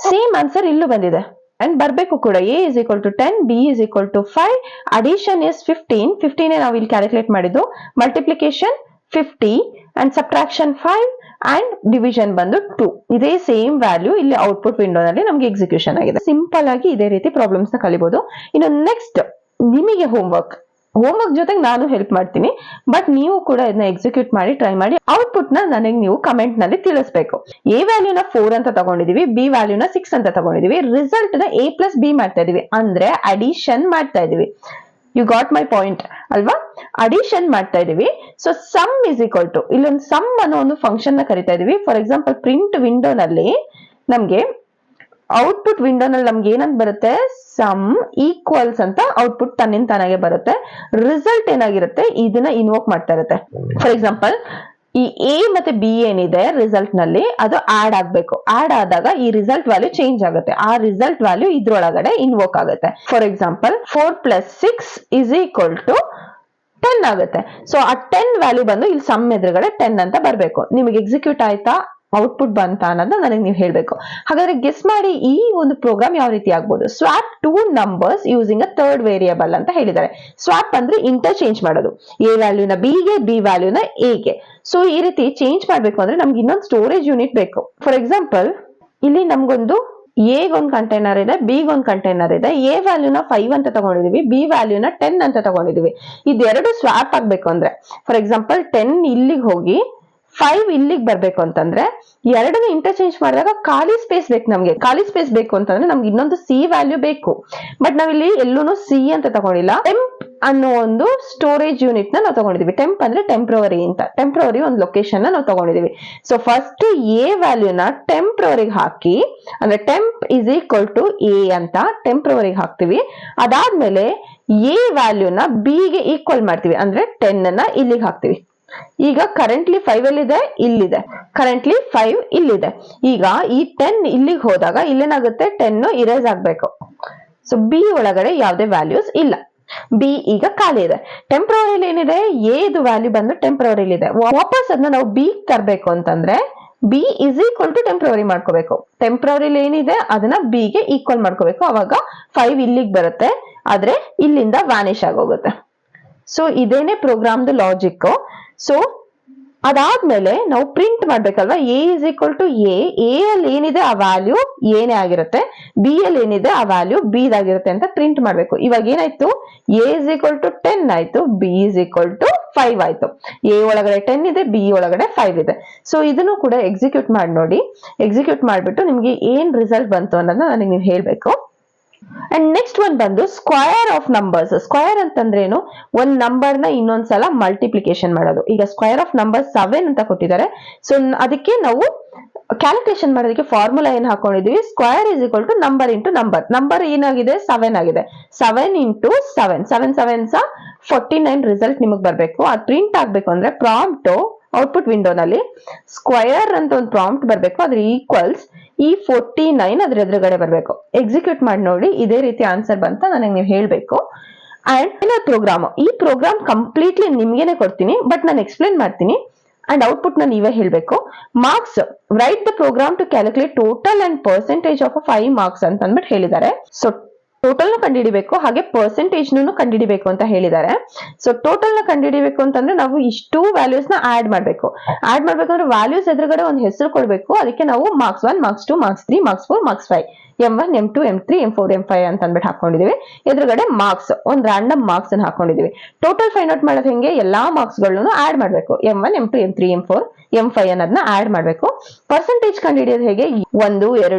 ಸೇಮ್ ಆನ್ಸರ್ ಇಲ್ಲೂ ಬಂದಿದೆ ಅಂಡ್ ಬರ್ಬೇಕು ಕೂಡ. A is equal to 10, B is equal to 5, addition is 15. 15 ನಾವು ಇಲ್ಲಿ ಕ್ಯಾಲ್ಕುಲೇಟ್ ಮಾಡಿದ್ದು, multiplication 50 and subtraction 5 and division ಬಂದು 2. ಇದೇ ಸೇಮ್ ವ್ಯಾಲ್ಯೂ ಇಲ್ಲಿ ಔಟ್ಪುಟ್ ವಿಂಡೋನಲ್ಲಿ ನಮ್ಗೆ ಎಕ್ಸಿಕ್ಯೂಷನ್ ಆಗಿದೆ. ಸಿಂಪಲ್ ಆಗಿ ಇದೇ ರೀತಿ ಪ್ರಾಬ್ಲಮ್ಸ್ ನ ಕಲಿಬಹುದು. ಇನ್ನು ನೆಕ್ಸ್ಟ್ ನಿಮಗೆ ಹೋಮ್ವರ್ಕ್ ಜೊತೆಗೆ ನಾನು ಹೆಲ್ಪ್ ಮಾಡ್ತೀನಿ, ಬಟ್ ನೀವು ಕೂಡ ಇದನ್ನ ಎಕ್ಸಿಕ್ಯೂಟ್ ಮಾಡಿ ಟ್ರೈ ಮಾಡಿ ಔಟ್ಪುಟ್ ನ ನನಗೆ ನೀವು ಕಮೆಂಟ್ ನಲ್ಲಿ ತಿಳಿಸಬೇಕು. A ವ್ಯಾಲ್ಯೂನ 4 ಅಂತ ತಗೊಂಡಿದೀವಿ, B ವ್ಯಾಲ್ಯೂನ 6 ಅಂತ ತಗೊಂಡಿದೀವಿ, ರಿಸಲ್ಟ್ ನ A ಪ್ಲಸ್ B ಮಾಡ್ತಾ ಇದೀವಿ, ಅಂದ್ರೆ ಅಡಿಷನ್ ಮಾಡ್ತಾ ಇದೀವಿ. ಯು ಗಾಟ್ ಮೈ ಪಾಯಿಂಟ್ ಅಲ್ವಾ? ಅಡಿಷನ್ ಮಾಡ್ತಾ ಇದೀವಿ. So sum is equal to, ಇಲ್ಲೊಂದು ಸಮ್ ಅನ್ನೋ ಒಂದು ಫಂಕ್ಷನ್ ನ ಕರಿತಾ ಇದೀವಿ. ಫಾರ್ ಎಕ್ಸಾಂಪಲ್ ಪ್ರಿಂಟ್ ವಿಂಡೋನಲ್ಲಿ ನಮ್ಗೆ ಔಟ್ಪುಟ್ ವಿಂಡೋನಲ್ಲಿ ನಮ್ಗೆ ಏನಂತ ಬರುತ್ತೆ, ಸಮ್ ಈಕ್ವಲ್ಸ್ ಅಂತ ಔಟ್ಪುಟ್ ತನ್ನಿಂತಾನಾಗೆ ಬರುತ್ತೆ. ರಿಸಲ್ಟ್ ಏನಾಗಿರುತ್ತೆ, ಇದನ್ನ ಇನ್ವೋಕ್ ಮಾಡ್ತಾ ಇರುತ್ತೆ. ಫಾರ್ ಎಕ್ಸಾಂಪಲ್ ಈ A ಮತ್ತೆ B ಏನಿದೆ ರಿಸಲ್ಟ್ ನಲ್ಲಿ ಅದು ಆಡ್ ಆಗ್ಬೇಕು. ಆಡ್ ಆದಾಗ ಈ ರಿಸಲ್ಟ್ ವ್ಯಾಲ್ಯೂ ಚೇಂಜ್ ಆಗುತ್ತೆ. ಆ ರಿಸಲ್ಟ್ ವ್ಯಾಲ್ಯೂ ಇದ್ರೊಳಗಡೆ ಇನ್ವೋಕ್ ಆಗುತ್ತೆ. ಫಾರ್ ಎಕ್ಸಾಂಪಲ್ 4 + 6 = 10 ಆಗುತ್ತೆ. ಸೊ ಆ 10 ವ್ಯಾಲ್ಯೂ ಬಂದು ಇಲ್ಲಿ ಸಮ್ ಎದುರುಗಡೆ 10 ಅಂತ ಬರ್ಬೇಕು. ನಿಮಗೆ ಎಕ್ಸಿಕ್ಯೂಟ್ ಆಯ್ತಾ, ಔಟ್ಪುಟ್ ಬಂತ ಅನ್ನೋದನ್ನ ನನಗೆ ನೀವು ಹೇಳ್ಬೇಕು. ಹಾಗಾದ್ರೆ ಗೆಸ್ ಮಾಡಿ ಈ ಒಂದು ಪ್ರೋಗ್ರಾಮ್ ಯಾವ ರೀತಿ ಆಗ್ಬೋದು. Swap 2 numbers using a third variable ಅಂತ ಹೇಳಿದ್ದಾರೆ. ಸ್ವಾಪ್ ಅಂದ್ರೆ ಇಂಟರ್ಚೇಂಜ್ ಮಾಡೋದು, A ವ್ಯಾಲ್ಯೂನ B ಗೆ, B ವ್ಯಾಲ್ಯೂನ A ಗೆ. ಸೊ ಈ ರೀತಿ ಚೇಂಜ್ ಮಾಡ್ಬೇಕು ಅಂದ್ರೆ ನಮ್ಗೆ ಇನ್ನೊಂದು ಸ್ಟೋರೇಜ್ ಯೂನಿಟ್ ಬೇಕು. ಫಾರ್ ಎಕ್ಸಾಂಪಲ್ ಇಲ್ಲಿ ನಮ್ಗೊಂದು A ಗೊಂದು ಕಂಟೈನರ್ ಇದೆ, B ಗೊಂದು ಕಂಟೈನರ್ ಇದೆ. A ವ್ಯಾಲ್ಯೂನ 5 ಅಂತ ತಗೊಂಡಿದೀವಿ, B ವ್ಯಾಲ್ಯೂನ 10 ಅಂತ ತಗೊಂಡಿದೀವಿ. ಇದೆರಡು ಸ್ವಾಪ್ ಆಗ್ಬೇಕು ಅಂದ್ರೆ ಫಾರ್ ಎಕ್ಸಾಂಪಲ್ 10 ಇಲ್ಲಿಗೆ ಹೋಗಿ 5 ಇಲ್ಲಿಗೆ ಬರ್ಬೇಕು ಅಂತಂದ್ರೆ ಎರಡನ್ನ ಇಂಟರ್ಚೇಂಜ್ ಮಾಡಿದಾಗ ಖಾಲಿ ಸ್ಪೇಸ್ ಬೇಕು. ನಮ್ಗೆ ಖಾಲಿ ಸ್ಪೇಸ್ ಬೇಕು ಅಂತಂದ್ರೆ ನಮ್ಗೆ ಇನ್ನೊಂದು C ವ್ಯಾಲ್ಯೂ ಬೇಕು. ಬಟ್ ನಾವಿಲ್ಲಿ ಎಲ್ಲೂನು C ಅಂತ ತಗೊಂಡಿಲ್ಲ, ಟೆಂಪ್ ಅನ್ನೋ ಒಂದು ಸ್ಟೋರೇಜ್ ಯೂನಿಟ್ ನಾವು ತಗೊಂಡಿದೀವಿ. ಟೆಂಪ್ ಅಂದ್ರೆ ಟೆಂಪ್ರವರಿ ಅಂತ, ಟೆಂಪ್ರವರಿ ಒಂದು ಲೊಕೇಶನ್ ನಾವು ತಗೊಂಡಿದೀವಿ. ಸೊ ಫಸ್ಟ್ A ವ್ಯಾಲ್ಯೂನ ಟೆಂಪ್ರವರಿಗೆ ಹಾಕಿ, ಅಂದ್ರೆ ಟೆಂಪ್ ಇಸ್ ಈಕ್ವಲ್ ಟು A ಅಂತ ಟೆಂಪ್ರವರಿಗೆ ಹಾಕ್ತಿವಿ. ಅದಾದ್ಮೇಲೆ A ವ್ಯಾಲ್ಯೂನ B ಗೆ ಈಕ್ವಲ್ ಮಾಡ್ತೀವಿ, ಅಂದ್ರೆ 10 ಅನ್ನ ಇಲ್ಲಿಗೆ ಹಾಕ್ತಿವಿ. ಈಗ ಕರೆಂಟ್ಲಿ 5 ಎಲ್ಲಿದೆ, ಇಲ್ಲಿದೆ. ಕರೆಂಟ್ಲಿ 5 ಇಲ್ಲಿದೆ. ಈಗ ಈ 10 ಇಲ್ಲಿಗೆ ಹೋದಾಗ ಇಲ್ಲೇನಾಗುತ್ತೆ, 10 ಇರೇಸ್ ಆಗ್ಬೇಕು. ಸೊ B ಒಳಗಡೆ ಯಾವುದೇ ವ್ಯಾಲ್ಯೂಸ್ ಇಲ್ಲ, B ಈಗ ಖಾಲಿ ಇದೆ. ಟೆಂಪ್ರವರಿಲಿ ಏನಿದೆ, A ಇದು ವ್ಯಾಲ್ಯೂ ಬಂದು ಟೆಂಪ್ರವರಿಲಿ ಇದೆ. ವಾಪಸ್ ಅದನ್ನ ನಾವು B ತರಬೇಕು ಅಂತಂದ್ರೆ B is equal to temporary ಮಾಡ್ಕೋಬೇಕು. ಟೆಂಪ್ರವರಿಲಿ ಏನಿದೆ ಅದನ್ನ B ಗೆ ಈಕ್ವಲ್ ಮಾಡ್ಕೋಬೇಕು. ಅವಾಗ 5 ಇಲ್ಲಿಗೆ ಬರುತ್ತೆ, ಆದ್ರೆ ಇಲ್ಲಿಂದ ವ್ಯಾನಿಶ್ ಆಗೋಗುತ್ತೆ. ಸೊ ಇದೇನೆ ಪ್ರೋಗ್ರಾಮ್ದು ಲಾಜಿಕ್. ಸೊ ಅದಾದ್ಮೇಲೆ ನಾವು print ಮಾಡ್ಬೇಕಲ್ವಾ, A is equal to A. A ಅಲ್ಲಿ ಏನಿದೆ ಆ ವ್ಯಾಲ್ಯೂ ಏನೇ ಆಗಿರುತ್ತೆ, B ಅಲ್ಲಿ ಏನಿದೆ ಆ ವ್ಯಾಲ್ಯೂ B ದಾಗಿರುತ್ತೆ ಅಂತ ಪ್ರಿಂಟ್ ಮಾಡ್ಬೇಕು. ಇವಾಗ ಏನಾಯ್ತು, A is equal to 10 ಆಯ್ತು, B is equal to 5 ಆಯ್ತು. A ಒಳಗಡೆ 10 ಇದೆ, B ಒಳಗಡೆ 5 ಇದೆ. ಸೊ ಇದನ್ನು ಕೂಡ ಎಕ್ಸಿಕ್ಯೂಟ್ ಮಾಡಿ ನೋಡಿ. ಎಕ್ಸಿಕ್ಯೂಟ್ ಮಾಡ್ಬಿಟ್ಟು ನಿಮ್ಗೆ ಏನ್ ರಿಸಲ್ಟ್ ಬಂತು ಅನ್ನೋದನ್ನ ನನಗೆ ನೀವು ಹೇಳ್ಬೇಕು. ಅಂಡ್ ನೆಕ್ಸ್ಟ್ ಒನ್ ಬಂದು ಸ್ಕ್ವಯರ್ ಆಫ್ ನಂಬರ್ಸ್. ಸ್ಕ್ವಯರ್ ಅಂತಂದ್ರೆ ಏನು, ಒಂದ್ ನಂಬರ್ ನ ಇನ್ನೊಂದ್ಸಲ ಮಲ್ಟಿಪ್ಲಿಕೇಶನ್ ಮಾಡೋದು. ಈಗ ಸ್ಕ್ವಯರ್ ಆಫ್ ನಂಬರ್ 7 ಅಂತ ಕೊಟ್ಟಿದ್ದಾರೆ. ಸೊ ಅದಕ್ಕೆ ನಾವು ಕ್ಯಾಲ್ಕುಲೇಷನ್ ಮಾಡೋದಕ್ಕೆ ಫಾರ್ಮುಲಾ ಏನ್ ಹಾಕೊಂಡಿದೀವಿ, square is equal to number into number. Number ಏನಾಗಿದೆ, 7 ಆಗಿದೆ. 7 ಇಂಟು 7, 7 7s 49 ರಿಸಲ್ಟ್ ನಿಮಗೆ ಬರ್ಬೇಕು. ಅದು ಪ್ರಿಂಟ್ ಆಗ್ಬೇಕು ಅಂದ್ರೆ ಪ್ರಾಂಪ್ಟ್ ಔಟ್ಪುಟ್ ವಿಂಡೋನಲ್ಲಿ ಸ್ಕ್ವಯರ್ ಅಂತ ಒಂದು ಪ್ರಾಂಪ್ಟ್ ಬರ್ಬೇಕು, ಅದ್ರ ಈಕ್ವಲ್ಸ್ ಈ 49 ಅದ್ರ ಎದುರುಗಡೆ ಬರ್ಬೇಕು. ಎಕ್ಸಿಕ್ಯೂಟ್ ಮಾಡಿ ನೋಡಿ, ಇದೇ ರೀತಿ ಆನ್ಸರ್ ಬಂತ ನನಗೆ ನೀವು ಹೇಳ್ಬೇಕು. ಅಂಡ್ ಪ್ರೋಗ್ರಾಮ್, ಈ ಪ್ರೋಗ್ರಾಮ್ ಕಂಪ್ಲೀಟ್ಲಿ ನಿಮ್ಗೆನೆ ಕೊಡ್ತೀನಿ, ಬಟ್ ನಾನು ಎಕ್ಸ್ಪ್ಲೇನ್ ಮಾಡ್ತೀನಿ. ಅಂಡ್ ಔಟ್ಪುಟ್ ನ ನೀವೇ ಹೇಳ್ಬೇಕು. Marks, write the program to calculate total and percentage of 5 marks ಅಂತ ಅಂದ್ಬಿಟ್ಟು ಹೇಳಿದ್ದಾರೆ. ಸೊ ಟೋಟಲ್ ನ ಕಂಡುಹಿಡಿಬೇಕು, ಹಾಗೆ ಪರ್ಸೆಂಟೇಜ್ ಕಂಡುಹಿಡಿಬೇಕು ಅಂತ ಹೇಳಿದ್ದಾರೆ. ಸೊ ಟೋಟಲ್ ನ ಕಂಡುಹಿಡಿಬೇಕು ಅಂತಂದ್ರೆ ನಾವು ಇಷ್ಟು ವ್ಯಾಲ್ಯೂಸ್ ನ ಆಡ್ ಮಾಡ್ಬೇಕು. ಆಡ್ ಮಾಡ್ಬೇಕಂದ್ರೆ ವ್ಯಾಲ್ಯೂಸ್ ಎದುರುಗಡೆ ಒಂದು ಹೆಸರು ಕೊಡ್ಬೇಕು. ಅದಕ್ಕೆ ನಾವು marks 1, marks 2, marks 3, marks 4, marks 5, M1, M2, M3, M4, M5 ಅಂತ ಅಂದ್ಬಿಟ್ಟು ಹಾಕೊಂಡಿದೀವಿ. ಎದುರುಗಡೆ ಮಾರ್ಕ್ಸ್, ಒಂದು ರ್ಯಾಂಡಮ್ ಮಾರ್ಕ್ಸ್ ಅನ್ನು ಹಾಕೊಂಡಿದೀವಿ. ಟೋಟಲ್ ಫೈಂಡ್ ಔಟ್ ಮಾಡೋದು ಹೆಂಗೆ, ಎಲ್ಲಾ ಮಾರ್ಕ್ಸ್ ಗಳನ್ನು ಆಡ್ ಮಾಡ್ಬೇಕು. M1, M2, M3, M4, M5 ಅನ್ನೋದನ್ನ ಆಡ್ ಮಾಡ್ಬೇಕು. ಪರ್ಸೆಂಟೇಜ್ ಕಂಡುಹಿಡಿಯೋದು ಹೇಗೆ, 1, 2,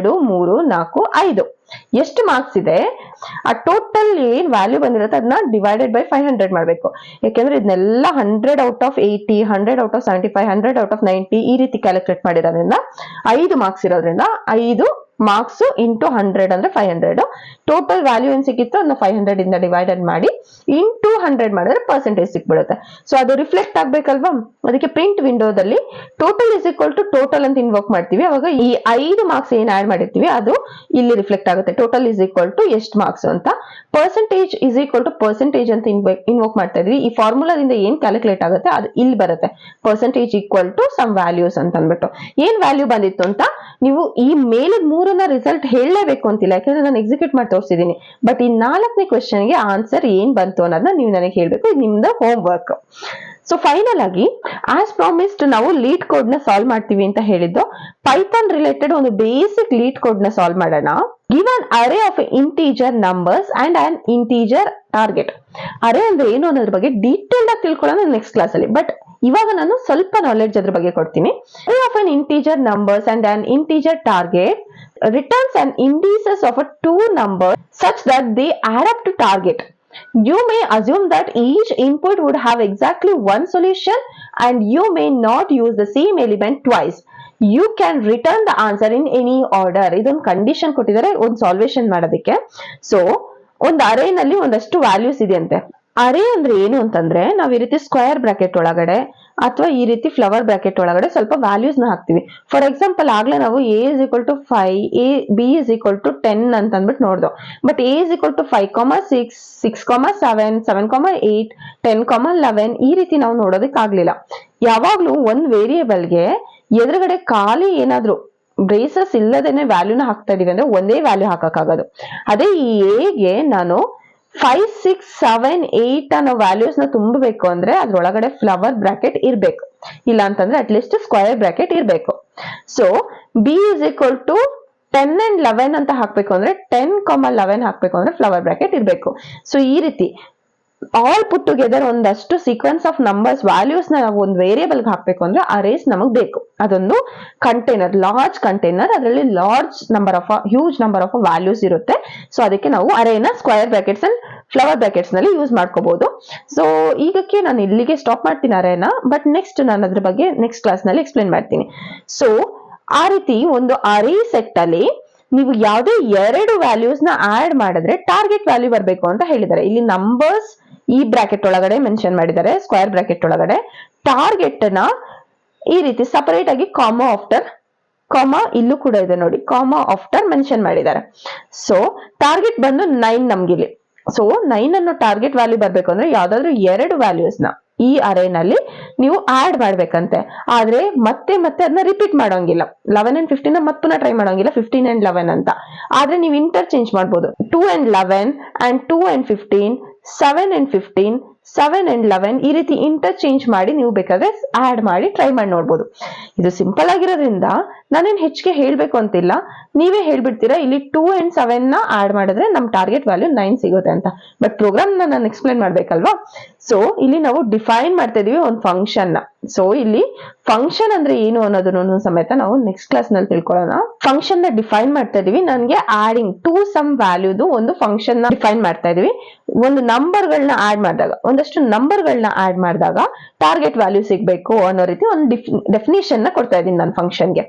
3, 4, 5 ಎಷ್ಟು ಮಾರ್ಕ್ಸ್ ಇದೆ, ಆ ಟೋಟಲ್ ಏನ್ ವ್ಯಾಲ್ಯೂ ಬಂದಿರುತ್ತೆ ಅದನ್ನ ಡಿವೈಡೆಡ್ ಬೈ 500 ಮಾಡ್ಬೇಕು. ಯಾಕೆಂದ್ರೆ ಇದನ್ನೆಲ್ಲ 100 out of 80, 100 out of 75, 100 out of 90 ಈ ರೀತಿ ಕ್ಯಾಲ್ಕುಲೇಟ್ ಮಾಡಿರೋದ್ರಿಂದ 5 ಮಾರ್ಕ್ಸ್ ಇರೋದ್ರಿಂದ 5 ಮಾರ್ಕ್ಸ್ ಇಂಟು 100 ಅಂದ್ರೆ 500. ಟೋಟಲ್ ವ್ಯಾಲ್ಯೂ ಏನ್ ಸಿಕ್ಕಿತ್ತು ಅದನ್ನ 500 ಇಂದ ಡಿವೈಡೆಡ್ ಮಾಡಿ ಇಂಟು 100 ಮಾಡಿದ್ರೆ ಪರ್ಸೆಂಟೇಜ್ ಸಿಕ್ಬಿಡುತ್ತೆ. ಸೊ ಅದು ರಿಫ್ಲೆಕ್ಟ್ ಆಗ್ಬೇಕಲ್ವಾ, ಅದಕ್ಕೆ ಪ್ರಿಂಟ್ ವಿಂಡೋದಲ್ಲಿ total is equal to total ಅಂತ ಇನ್ವೋಕ್ ಮಾಡ್ತೀವಿ. ಅವಾಗ ಈ 5 ಮಾರ್ಕ್ಸ್ ಏನ್ ಆಡ್ ಮಾಡಿರ್ತೀವಿ ಅದು ಇಲ್ಲಿ ರಿಫ್ಲೆಕ್ಟ್ ಆಗುತ್ತೆ. ಟೋಟಲ್ ಇಸ್ ಈಕ್ವಲ್ ಟು ಎಷ್ಟು ಮಾರ್ಕ್ಸ್ ಅಂತ. Percentage is equal to percentage ಅಂತ ಇನ್ವೋಕ್ ಮಾಡ್ತಾ ಇದೀವಿ. ಈ ಫಾರ್ಮುಲಾದಿಂದ ಏನ್ ಕ್ಯಾಲ್ಕುಲೇಟ್ ಆಗುತ್ತೆ ಅದು ಇಲ್ಲಿ ಬರುತ್ತೆ. Percentage equal to sum values ಅಂತ ಅಂದ್ಬಿಟ್ಟು ಏನ್ ವ್ಯಾಲ್ಯೂ ಬಂದಿತ್ತು ಅಂತ ನೀವು ಈ ಮೇಲಿನ 3ನ ರಿಸಲ್ಟ್ ಹೇಳಲೇಬೇಕು ಅಂತಿಲ್ಲ, ಯಾಕಂದ್ರೆ ನಾನು ಎಕ್ಸಿಕ್ಯೂಟ್ ಮಾಡಿ ತೋರಿಸಿದೀನಿ. ಬಟ್ ಈ 4ನೇ ಕ್ವೆಶ್ಚನ್ಗೆ ಆನ್ಸರ್ ಏನ್ ಬಂತು ಅನ್ನೋದನ್ನ ನೀವು ನನಗೆ ಹೇಳ್ಬೇಕು. ಇದು ನಿಮ್ದು ಹೋಮ್ ವರ್ಕ್. ಸೊ ಫೈನಲ್ ಆಗಿ ಆಸ್ ಪ್ರಾಮಿಸ್ಡ್ ನಾವು ಲೀಡ್ ಕೋಡ್ ನ ಸಾಲ್ವ್ ಮಾಡ್ತೀವಿ ಅಂತ ಹೇಳಿದ್ದು. ಪೈಥಾನ್ ರಿಲೇಟೆಡ್ ಒಂದು ಬೇಸಿಕ್ ಲೀಡ್ ಕೋಡ್ ನ ಸಾಲ್ವ್ ಮಾಡೋಣ. Given an array of integer numbers and an integer target. Array ಅಂದ್ರೆ ಏನು ಅನ್ನೋದ್ರ ಬಗ್ಗೆ ಡೀಟೇಲ್ಡ್ ಆಗಿ ತಿಳ್ಕೊಳ್ಳೋಣ ನೆಕ್ಸ್ಟ್ ಕ್ಲಾಸ್ ಅಲ್ಲಿ. ಬಟ್ ಇವಾಗ ನಾನು ಸ್ವಲ್ಪ ನಾಲೆಡ್ಜ್ ಅದ್ರ ಬಗ್ಗೆ ಕೊಡ್ತೀನಿ. ಅರೇ of an integer numbers and an integer target returns an indices of a two numbers such that they add up to target. You may assume that each input would have exactly one solution and you may not use the same element twice. You can return the answer in any order. ಇದೊಂದು condition ಕೊಟ್ಟಿದ್ದಾರೆ ಒಂದು salvation ಮಾಡೋದಕ್ಕೆ. So ಒಂದು ಅರೇನಲ್ಲಿ ಒಂದಷ್ಟು values ಇದೆ ಅಂತೆ. ಅರೇ ಅಂದ್ರೆ ಏನು ಅಂತಂದ್ರೆ ನಾವ್ ಈ ರೀತಿ ಸ್ಕ್ವೇರ್ ಬ್ರಾಕೆಟ್ ಒಳಗಡೆ ಅಥವಾ ಈ ರೀತಿ ಫ್ಲವರ್ ಬ್ರಾಕೆಟ್ ಒಳಗಡೆ ಸ್ವಲ್ಪ ವ್ಯಾಲ್ಯೂಸ್ ನ ಹಾಕ್ತಿವಿ. ಫಾರ್ ಎಕ್ಸಾಂಪಲ್ ಆಗ್ಲೇ ನಾವು a is equal to 5, b is equal to 10 ಅಂತ ಅಂದ್ಬಿಟ್ಟು ನೋಡ್ದೋ. But a is equal to 5, 6, 6, 7, 7, 8, 10, 11 ಈ ರೀತಿ ನಾವು ನೋಡೋದಕ್ಕಾಗ್ಲಿಲ್ಲ. ಯಾವಾಗ್ಲೂ ಒಂದ್ ವೇರಿಯೇಬಲ್ಗೆ ಎದುರುಗಡೆ ಖಾಲಿ ಏನಾದ್ರು ಬ್ರೇಸಸ್ ಇಲ್ಲದೇನೆ ವ್ಯಾಲ್ಯೂನ ಹಾಕ್ತಾ ಇದೀವಿ ಅಂದ್ರೆ ಒಂದೇ ವ್ಯಾಲ್ಯೂ ಹಾಕಕ್ಕಾಗೋದು. ಅದೇ ಈ ಎಗೆ ನಾನು 5, 6, 7, 8 ಅನ್ನೋ ವ್ಯಾಲ್ಯೂಸ್ ನ ತುಂಬಬೇಕು ಅಂದ್ರೆ ಅದ್ರೊಳಗಡೆ ಫ್ಲವರ್ ಬ್ರಾಕೆಟ್ ಇರ್ಬೇಕು, ಇಲ್ಲ ಅಂತಂದ್ರೆ ಅಟ್ಲೀಸ್ಟ್ ಸ್ಕ್ವೇರ್ ಬ್ರಾಕೆಟ್ ಇರ್ಬೇಕು. So b is equal to 10 and 11 ಅಂತ ಹಾಕ್ಬೇಕು ಅಂದ್ರೆ 10, 11 ಹಾಕ್ಬೇಕು ಅಂದ್ರೆ ಫ್ಲವರ್ ಬ್ರಾಕೆಟ್ ಇರ್ಬೇಕು. ಸೊ ಈ ರೀತಿ ಆಲ್ ಪುಟ್ ಟುಗೆದರ್ ಒಂದಷ್ಟು ಸೀಕ್ವೆನ್ಸ್ ಆಫ್ ನಂಬರ್ಸ್ ವ್ಯಾಲ್ಯೂಸ್ ನ ನಾವು ಒಂದು ವೇರಿಯೇಬಲ್ ಹಾಕ್ಬೇಕು ಅಂದ್ರೆ ಅರೇಸ್ ನಮಗ್ ಬೇಕು. ಅದೊಂದು ಕಂಟೈನರ್, ಲಾರ್ಜ್ ಕಂಟೈನರ್, ಅದರಲ್ಲಿ ಹ್ಯೂಜ್ ನಂಬರ್ ಆಫ್ ವ್ಯಾಲ್ಯೂಸ್ ಇರುತ್ತೆ. ಸೊ ಅದಕ್ಕೆ ನಾವು ಅರೇನ square brackets and flower brackets ನಲ್ಲಿ ಯೂಸ್ ಮಾಡ್ಕೋಬಹುದು. ಸೊ ಈಗಕ್ಕೆ ನಾನು ಇಲ್ಲಿಗೆ ಸ್ಟಾಪ್ ಮಾಡ್ತೀನಿ ಅರೇನ. ಬಟ್ ನೆಕ್ಸ್ಟ್ ನಾನು ಅದ್ರ ಬಗ್ಗೆ ನೆಕ್ಸ್ಟ್ ಕ್ಲಾಸ್ ನಲ್ಲಿ ಎಕ್ಸ್ಪ್ಲೇನ್ ಮಾಡ್ತೀನಿ. ಸೊ ಆ ರೀತಿ ಒಂದು ಅರೇ ಸೆಟ್ ಅಲ್ಲಿ ನೀವು ಯಾವುದೇ 2 ವ್ಯಾಲ್ಯೂಸ್ ನ ಆಡ್ ಮಾಡಿದ್ರೆ ಟಾರ್ಗೆಟ್ ವ್ಯಾಲ್ಯೂ ಬರಬೇಕು ಅಂತ ಹೇಳಿದ್ದಾರೆ. ಇಲ್ಲಿ ನಂಬರ್ಸ್ ಈ ಬ್ರಾಕೆಟ್ ಒಳಗಡೆ ಮೆನ್ಷನ್ ಮಾಡಿದ್ದಾರೆ, ಸ್ಕ್ವೇರ್ ಬ್ರಾಕೆಟ್ ಒಳಗಡೆ. ಟಾರ್ಗೆಟ್ ನ ಈ ರೀತಿ ಸಪರೇಟ್ ಆಗಿ ಕಾಮಾ ಆಫ್ಟರ್ ಕಾಮಾ ಇಲ್ಲೂ ಕೂಡ ಇದೆ ನೋಡಿ, ಕಾಮಾ ಆಫ್ಟರ್ ಮೆನ್ಷನ್ ಮಾಡಿದ್ದಾರೆ. ಸೊ ಟಾರ್ಗೆಟ್ ಬಂದು 9 ನಮ್ಗಿಲ್ಲಿ. ಸೊ 9 ಅನ್ನೋ ಟಾರ್ಗೆಟ್ ವ್ಯಾಲ್ಯೂ ಬರ್ಬೇಕು ಅಂದ್ರೆ ಯಾವ್ದಾದ್ರು 2 ವ್ಯಾಲ್ಯೂಸ್ ನ ಈ ಅರೇನಲ್ಲಿ ನೀವು ಆಡ್ ಮಾಡ್ಬೇಕಂತೆ. ಆದ್ರೆ ಮತ್ತೆ ಅದನ್ನ ರಿಪೀಟ್ ಮಾಡೋಂಗಿಲ್ಲ. 11 and 15 ಮತ್ತೆ ಪುನಃ ಟ್ರೈ ಮಾಡೋಂಗಿಲ್ಲ 15 and 11 ಅಂತ. ಆದ್ರೆ ನೀವು ಇಂಟರ್ಚೇಂಜ್ ಮಾಡ್ಬೋದು. 2 and 11 and 2 and 15, 7 and 15, 7 and 11 ಈ ರೀತಿ ಇಂಟರ್ಚೇಂಜ್ ಮಾಡಿ ನೀವು ಬೇಕಾದ್ರೆ ಆಡ್ ಮಾಡಿ ಟ್ರೈ ಮಾಡಿ ನೋಡ್ಬೋದು. ಇದು ಸಿಂಪಲ್ ಆಗಿರೋದ್ರಿಂದ ನಾನೇನ್ ಹೆಚ್ಚಿಗೆ ಹೇಳ್ಬೇಕು ಅಂತಿಲ್ಲ, ನೀವೇ ಹೇಳ್ಬಿಡ್ತೀರಾ ಇಲ್ಲಿ 2 and 7 ನ ಆಡ್ ಮಾಡಿದ್ರೆ ನಮ್ ಟಾರ್ಗೆಟ್ ವ್ಯಾಲ್ಯೂ 9 ಸಿಗುತ್ತೆ ಅಂತ. ಬಟ್ ಪ್ರೋಗ್ರಾಮ್ ನಾನು ಎಕ್ಸ್ಪ್ಲೇನ್ ಮಾಡ್ಬೇಕಲ್ವಾ. ಸೊ ಇಲ್ಲಿ ನಾವು ಡಿಫೈನ್ ಮಾಡ್ತಾ ಇದೀವಿ ಒಂದು ಫಂಕ್ಷನ್ ನ. ಸೊ ಇಲ್ಲಿ ಫಂಕ್ಷನ್ ಅಂದ್ರೆ ಏನು ಅನ್ನೋದನ್ನು ಸಮೇತ ನಾವು ನೆಕ್ಸ್ಟ್ ಕ್ಲಾಸ್ ನಲ್ಲಿ ತಿಳ್ಕೊಳ್ಳೋಣ. ಫಂಕ್ಷನ್ ನ ಡಿಫೈನ್ ಮಾಡ್ತಾ ಇದೀವಿ. ನನ್ಗೆ ಆಡಿಂಗ್ ಟು ಸಮ್ ವ್ಯಾಲ್ಯೂದು ಒಂದು ಫಂಕ್ಷನ್ ನ ಡಿಫೈನ್ ಮಾಡ್ತಾ ಇದೀವಿ. ಒಂದು ನಂಬರ್ ಗಳನ್ನ ಆಡ್ ಮಾಡಿದಾಗ, ಒಂದಷ್ಟು ನಂಬರ್ ಗಳನ್ನ ಆಡ್ ಮಾಡಿದಾಗ ಟಾರ್ಗೆಟ್ ವ್ಯಾಲ್ಯೂ ಸಿಗ್ಬೇಕು ಅನ್ನೋ ರೀತಿ ಒಂದು ಡೆಫಿನಿಷನ್ ನ ಕೊಡ್ತಾ ಇದೀನಿ ನಾನು ಫಂಕ್ಷನ್ಗೆ.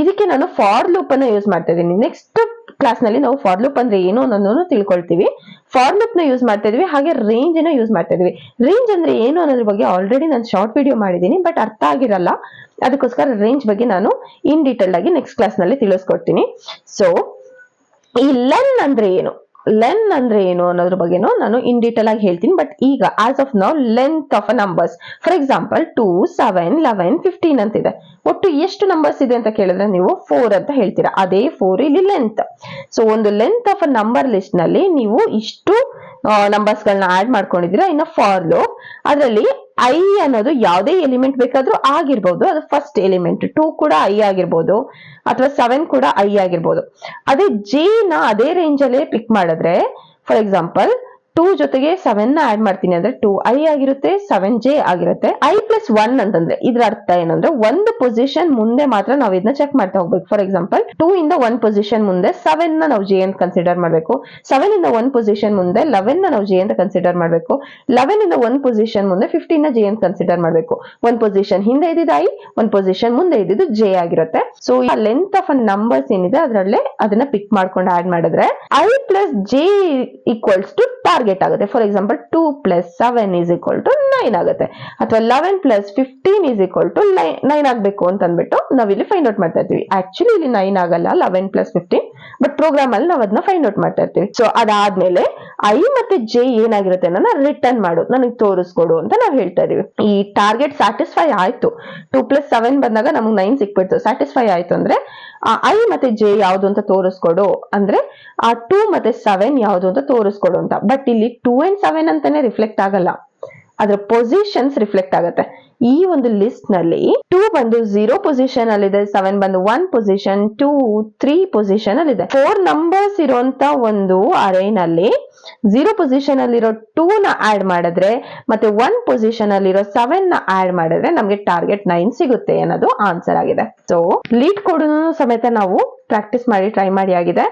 ಇದಕ್ಕೆ ನಾನು ಫಾರ್ ಲೂಪ್ ಅನ್ನ ಯೂಸ್ ಮಾಡ್ತಾ ಇದೀನಿ. ನೆಕ್ಸ್ಟ್ ಕ್ಲಾಸ್ ನಲ್ಲಿ ನಾವು ಫಾರ್ ಲೂಪ್ ಅಂದ್ರೆ ಏನು ಅನ್ನೋದನ್ನು ತಿಳ್ಕೊಳ್ತೀವಿ. ಫಾರ್ ಲೂಪ್ ನ ಯೂಸ್ ಮಾಡ್ತಾ ಇದೀವಿ, ಹಾಗೆ ರೇಂಜ್ ನ ಯೂಸ್ ಮಾಡ್ತಾ ಇದೀವಿ. ರೇಂಜ್ ಅಂದ್ರೆ ಏನು ಅನ್ನೋದ್ರ ಬಗ್ಗೆ ಆಲ್ರೆಡಿ ನಾನು ಶಾರ್ಟ್ ವಿಡಿಯೋ ಮಾಡಿದೀನಿ, ಬಟ್ ಅರ್ಥ ಆಗಿರಲ್ಲ. ಅದಕ್ಕೋಸ್ಕರ ರೇಂಜ್ ಬಗ್ಗೆ ನಾನು ಇನ್ ಡೀಟೇಲ್ ಆಗಿ ನೆಕ್ಸ್ಟ್ ಕ್ಲಾಸ್ ನಲ್ಲಿ ತಿಳಿಸ್ಕೊಡ್ತೀನಿ. ಸೊ ಈ ಲೆನ್ ಅಂದ್ರೆ ಏನು, ಲೆನ್ ಅಂದ್ರೆ ಏನು ಅನ್ನೋದ್ರ ಬಗ್ಗೆನೂ ನಾನು ಇನ್ ಡೀಟೇಲ್ ಆಗಿ ಹೇಳ್ತೀನಿ. ಬಟ್ ಈಗ as of now length of a numbers. For example 2, 7, 11, 15 ಅಂತ ಇದೆ. ಒಟ್ಟು ಎಷ್ಟು ನಂಬರ್ಸ್ ಇದೆ ಅಂತ ಕೇಳಿದ್ರೆ ನೀವು 4 ಅಂತ ಹೇಳ್ತೀರಾ. ಅದೇ 4 ಇಲ್ಲಿ ಲೆಂತ್. ಸೊ ಒಂದು length of a number list ನಲ್ಲಿ ನೀವು ಇಷ್ಟು ನಂಬರ್ಸ್ ಗಳನ್ನ ಆಡ್ ಮಾಡ್ಕೊಂಡಿದ್ದೀರಾ. ಇನ್ನು ಫಾರ್ ಲೂಪ್ ಅದರಲ್ಲಿ ಐ ಅನ್ನೋದು ಯಾವುದೇ ಎಲಿಮೆಂಟ್ ಬೇಕಾದ್ರೂ ಆಗಿರ್ಬೋದು. ಅದು ಫಸ್ಟ್ ಎಲಿಮೆಂಟ್ 2 ಕೂಡ ಐ ಆಗಿರ್ಬೋದು, ಅಥವಾ 7 ಕೂಡ ಐ ಆಗಿರ್ಬೋದು. ಅದೇ ಜೆ ನ ಅದೇ ರೇಂಜ್ ಅಲ್ಲೇ ಪಿಕ್ ಮಾಡಿದ್ರೆ, ಫಾರ್ ಎಕ್ಸಾಂಪಲ್ 2 ಜೊತೆಗೆ 7 ನ ಆಡ್ ಮಾಡ್ತೀನಿ ಅಂದ್ರೆ 2i ಆಗಿರುತ್ತೆ, 7j ಆಗಿರುತ್ತೆ. i+1 ಅಂತಂದ್ರೆ ಇದ್ರ ಅರ್ಥ ಏನಂದ್ರೆ ಒಂದು ಪೊಸಿಷನ್ ಮುಂದೆ ಮಾತ್ರ ನಾವು ಇದನ್ನ ಚೆಕ್ ಮಾಡ್ತಾ ಹೋಗ್ಬೇಕು. ಫಾರ್ ಎಕ್ಸಾಂಪಲ್ 2 ಇಂದ 1 ಪೊಸಿಷನ್ ಮುಂದೆ 7 ನ ನಾವು j ಅಂತ ಕನ್ಸಿಡರ್ ಮಾಡಬೇಕು. 7 ಇಂದ 1 ಪೊಸಿಷನ್ ಮುಂದೆ 11 ನ ನಾವು j ಅಂತ ಕನ್ಸಿಡರ್ ಮಾಡಬೇಕು. 11 ಇಂದ 1 ಪೊಸಿಷನ್ ಮುಂದೆ 15 ನ j ಅಂತ ಕನ್ಸಿಡರ್ ಮಾಡಬೇಕು. 1 ಪೊಸಿಷನ್ ಹಿಂದೆ ಇದ್ದಿದ್ದು i, 1 ಪೊಸಿಷನ್ ಮುಂದೆ ಇದ್ದಿದ್ದು j ಆಗಿರುತ್ತೆ. So length of a numbers ಏನಿದೆ ಅದರಲ್ಲೇ ಅದನ್ನ ಪಿಕ್ ಮಾಡ್ಕೊಂಡು ಆಡ್ ಮಾಡಿದ್ರೆ i plus j equals to target ಆಗುತ್ತೆ. For example 2 plus 7 is equal to 9 ಆಗುತ್ತೆ, ಅಥವಾ 11 plus 15 is equal to 9 ಆಗ್ಬೇಕು ಅಂತ ಅಂದ್ಬಿಟ್ಟು ನಾವ್ ಇಲ್ಲಿ ಫೈಂಡ್ ಔಟ್ ಮಾಡ್ತಾ ಇರ್ತೀವಿ. ಆಕ್ಚುಲಿ ಇಲ್ಲಿ 9 ಆಗಲ್ಲ, 11 plus 15, ಬಟ್ ಪ್ರೋಗ್ರಾಮ್ ಅಲ್ಲಿ ನಾವ್ ಅದನ್ನ ಫೈಂಡ್ ಔಟ್ ಮಾಡ್ತಾ ಇರ್ತೀವಿ. ಸೊ ಅದಾದ್ಮೇಲೆ i ಮತ್ತೆ j ಏನಾಗಿರುತ್ತೆ ಅನ್ನೋದನ್ನ ರಿಟರ್ನ್ ಮಾಡು, ನನಗೆ ತೋರಿಸ್ಕೊಡು ಅಂತ ನಾವ್ ಹೇಳ್ತಾ ಇದೀವಿ. ಈ ಟಾರ್ಗೆಟ್ ಸ್ಯಾಟಿಸ್ಫೈ ಆಯ್ತು, 2 plus 7 ಬಂದಾಗ ನಮಗೆ 9 ಸಿಕ್ಬಿಡ್ತು, ಸ್ಯಾಟಿಸ್ಫೈ ಆಯ್ತು ಅಂದ್ರೆ i ಮತ್ತೆ j ಯಾವ್ದು ಅಂತ ತೋರಿಸ್ಕೊಡು ಅಂದ್ರೆ ಆ 2 ಮತ್ತೆ 7 ಯಾವ್ದು ಅಂತ ತೋರಿಸ್ಕೊಡು ಅಂತ. ಬಟ್ ಇಲ್ಲಿ 2 and 7 ಅಂತಾನೆ ರಿಫ್ಲೆಕ್ಟ್ ಆಗಲ್ಲ, ಅದ್ರ ಪೊಸಿಷನ್ಸ್ ರಿಫ್ಲೆಕ್ಟ್ ಆಗುತ್ತೆ. ಈ ಒಂದು ಲಿಸ್ಟ್ ನಲ್ಲಿ 2 ಬಂದು 0 ಪೊಸಿಷನ್ ಅಲ್ಲಿ ಇದೆ, 7 ಬಂದು 1 ಪೊಸಿಷನ್, 2 3 ಪೊಸಿಷನ್ ಅಲ್ಲಿ ಇದೆ. 4 ನಂಬರ್ಸ್ ಇರುವಂತ ಒಂದು ಅರೇ ನಲ್ಲಿ 0 ಪೊಸಿಷನ್ ಅಲ್ಲಿರೋ 2 ನ ಆಡ್ ಮಾಡಿದ್ರೆ ಮತ್ತೆ 1 ಪೊಸಿಷನ್ ಅಲ್ಲಿರೋ 7 ನ ಆಡ್ ಮಾಡಿದ್ರೆ ನಮ್ಗೆ ಟಾರ್ಗೆಟ್ 9 ಸಿಗುತ್ತೆ ಅನ್ನೋದು ಆನ್ಸರ್ ಆಗಿದೆ. ಸೊ ಲೀಡ್ ಕೋಡ್ ಸಮೇತ ನಾವು ಪ್ರಾಕ್ಟೀಸ್ ಮಾಡಿ ಟ್ರೈ ಮಾಡಿ ಆಗಿದೆ.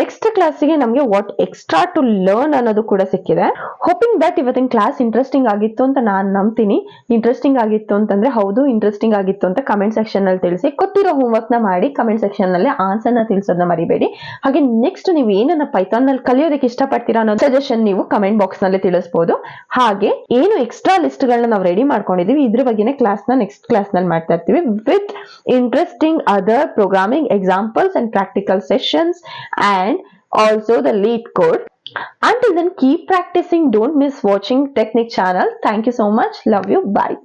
ನೆಕ್ಸ್ಟ್ ಕ್ಲಾಸಿಗೆ ನಮ್ಗೆ ವಾಟ್ ಎಕ್ಸ್ಟ್ರಾ ಟು ಲರ್ನ್ ಅನ್ನೋದು ಕೂಡ ಸಿಕ್ಕಿದೆ. ಹೋಪಿಂಗ್ ದಟ್ ಇವತ್ತಿನ ಕ್ಲಾಸ್ ಇಂಟ್ರೆಸ್ಟಿಂಗ್ ಆಗಿತ್ತು ಅಂತ ನಾನು ನಂಬ್ತೀನಿ. ಇಂಟ್ರೆಸ್ಟಿಂಗ್ ಆಗಿತ್ತು ಅಂತಂದ್ರೆ ಹೌದು ಇಂಟ್ರೆಸ್ಟಿಂಗ್ ಆಗಿತ್ತು ಅಂತ ಕಮೆಂಟ್ ಸೆಕ್ಷನ್ ನಲ್ಲಿ ತಿಳಿಸಿ. ಗೊತ್ತಿರೋ ಹೋಮ್ವರ್ಕ್ ನ ಮಾಡಿ ಕಮೆಂಟ್ ಸೆಕ್ಷನ್ ನಲ್ಲಿ ಆನ್ಸರ್ ನ ತಿಳಿಸೋದನ್ನ ಮರಿಬೇಡಿ. ಹಾಗೆ ನೆಕ್ಸ್ಟ್ ನೀವು ಏನನ್ನ ಪೈಥಾನ್ ನಲ್ಲಿ ಕಲಿಯೋದಕ್ಕೆ ಇಷ್ಟಪಡ್ತೀರಾ ಅನ್ನೋ ಸಜೆಷನ್ ನೀವು ಕಮೆಂಟ್ ಬಾಕ್ಸ್ ನಲ್ಲಿ ತಿಳಿಸಬಹುದು. ಹಾಗೆ ಏನು ಎಕ್ಸ್ಟ್ರಾ ಲಿಸ್ಟ್ ಗಳನ್ನ ನಾವು ರೆಡಿ ಮಾಡ್ಕೊಂಡಿದೀವಿ ಇದ್ರ ಬಗ್ಗೆನೇ ಕ್ಲಾಸ್ ನ ನೆಕ್ಸ್ಟ್ ಕ್ಲಾಸ್ ನಲ್ಲಿ ಮಾಡ್ತಾ ಇರ್ತೀವಿ with interesting other programming examples and practical sessions and also the lead code. Until then, keep practicing. Don't miss watching Technic channel. Thank you so much. Love you. Bye.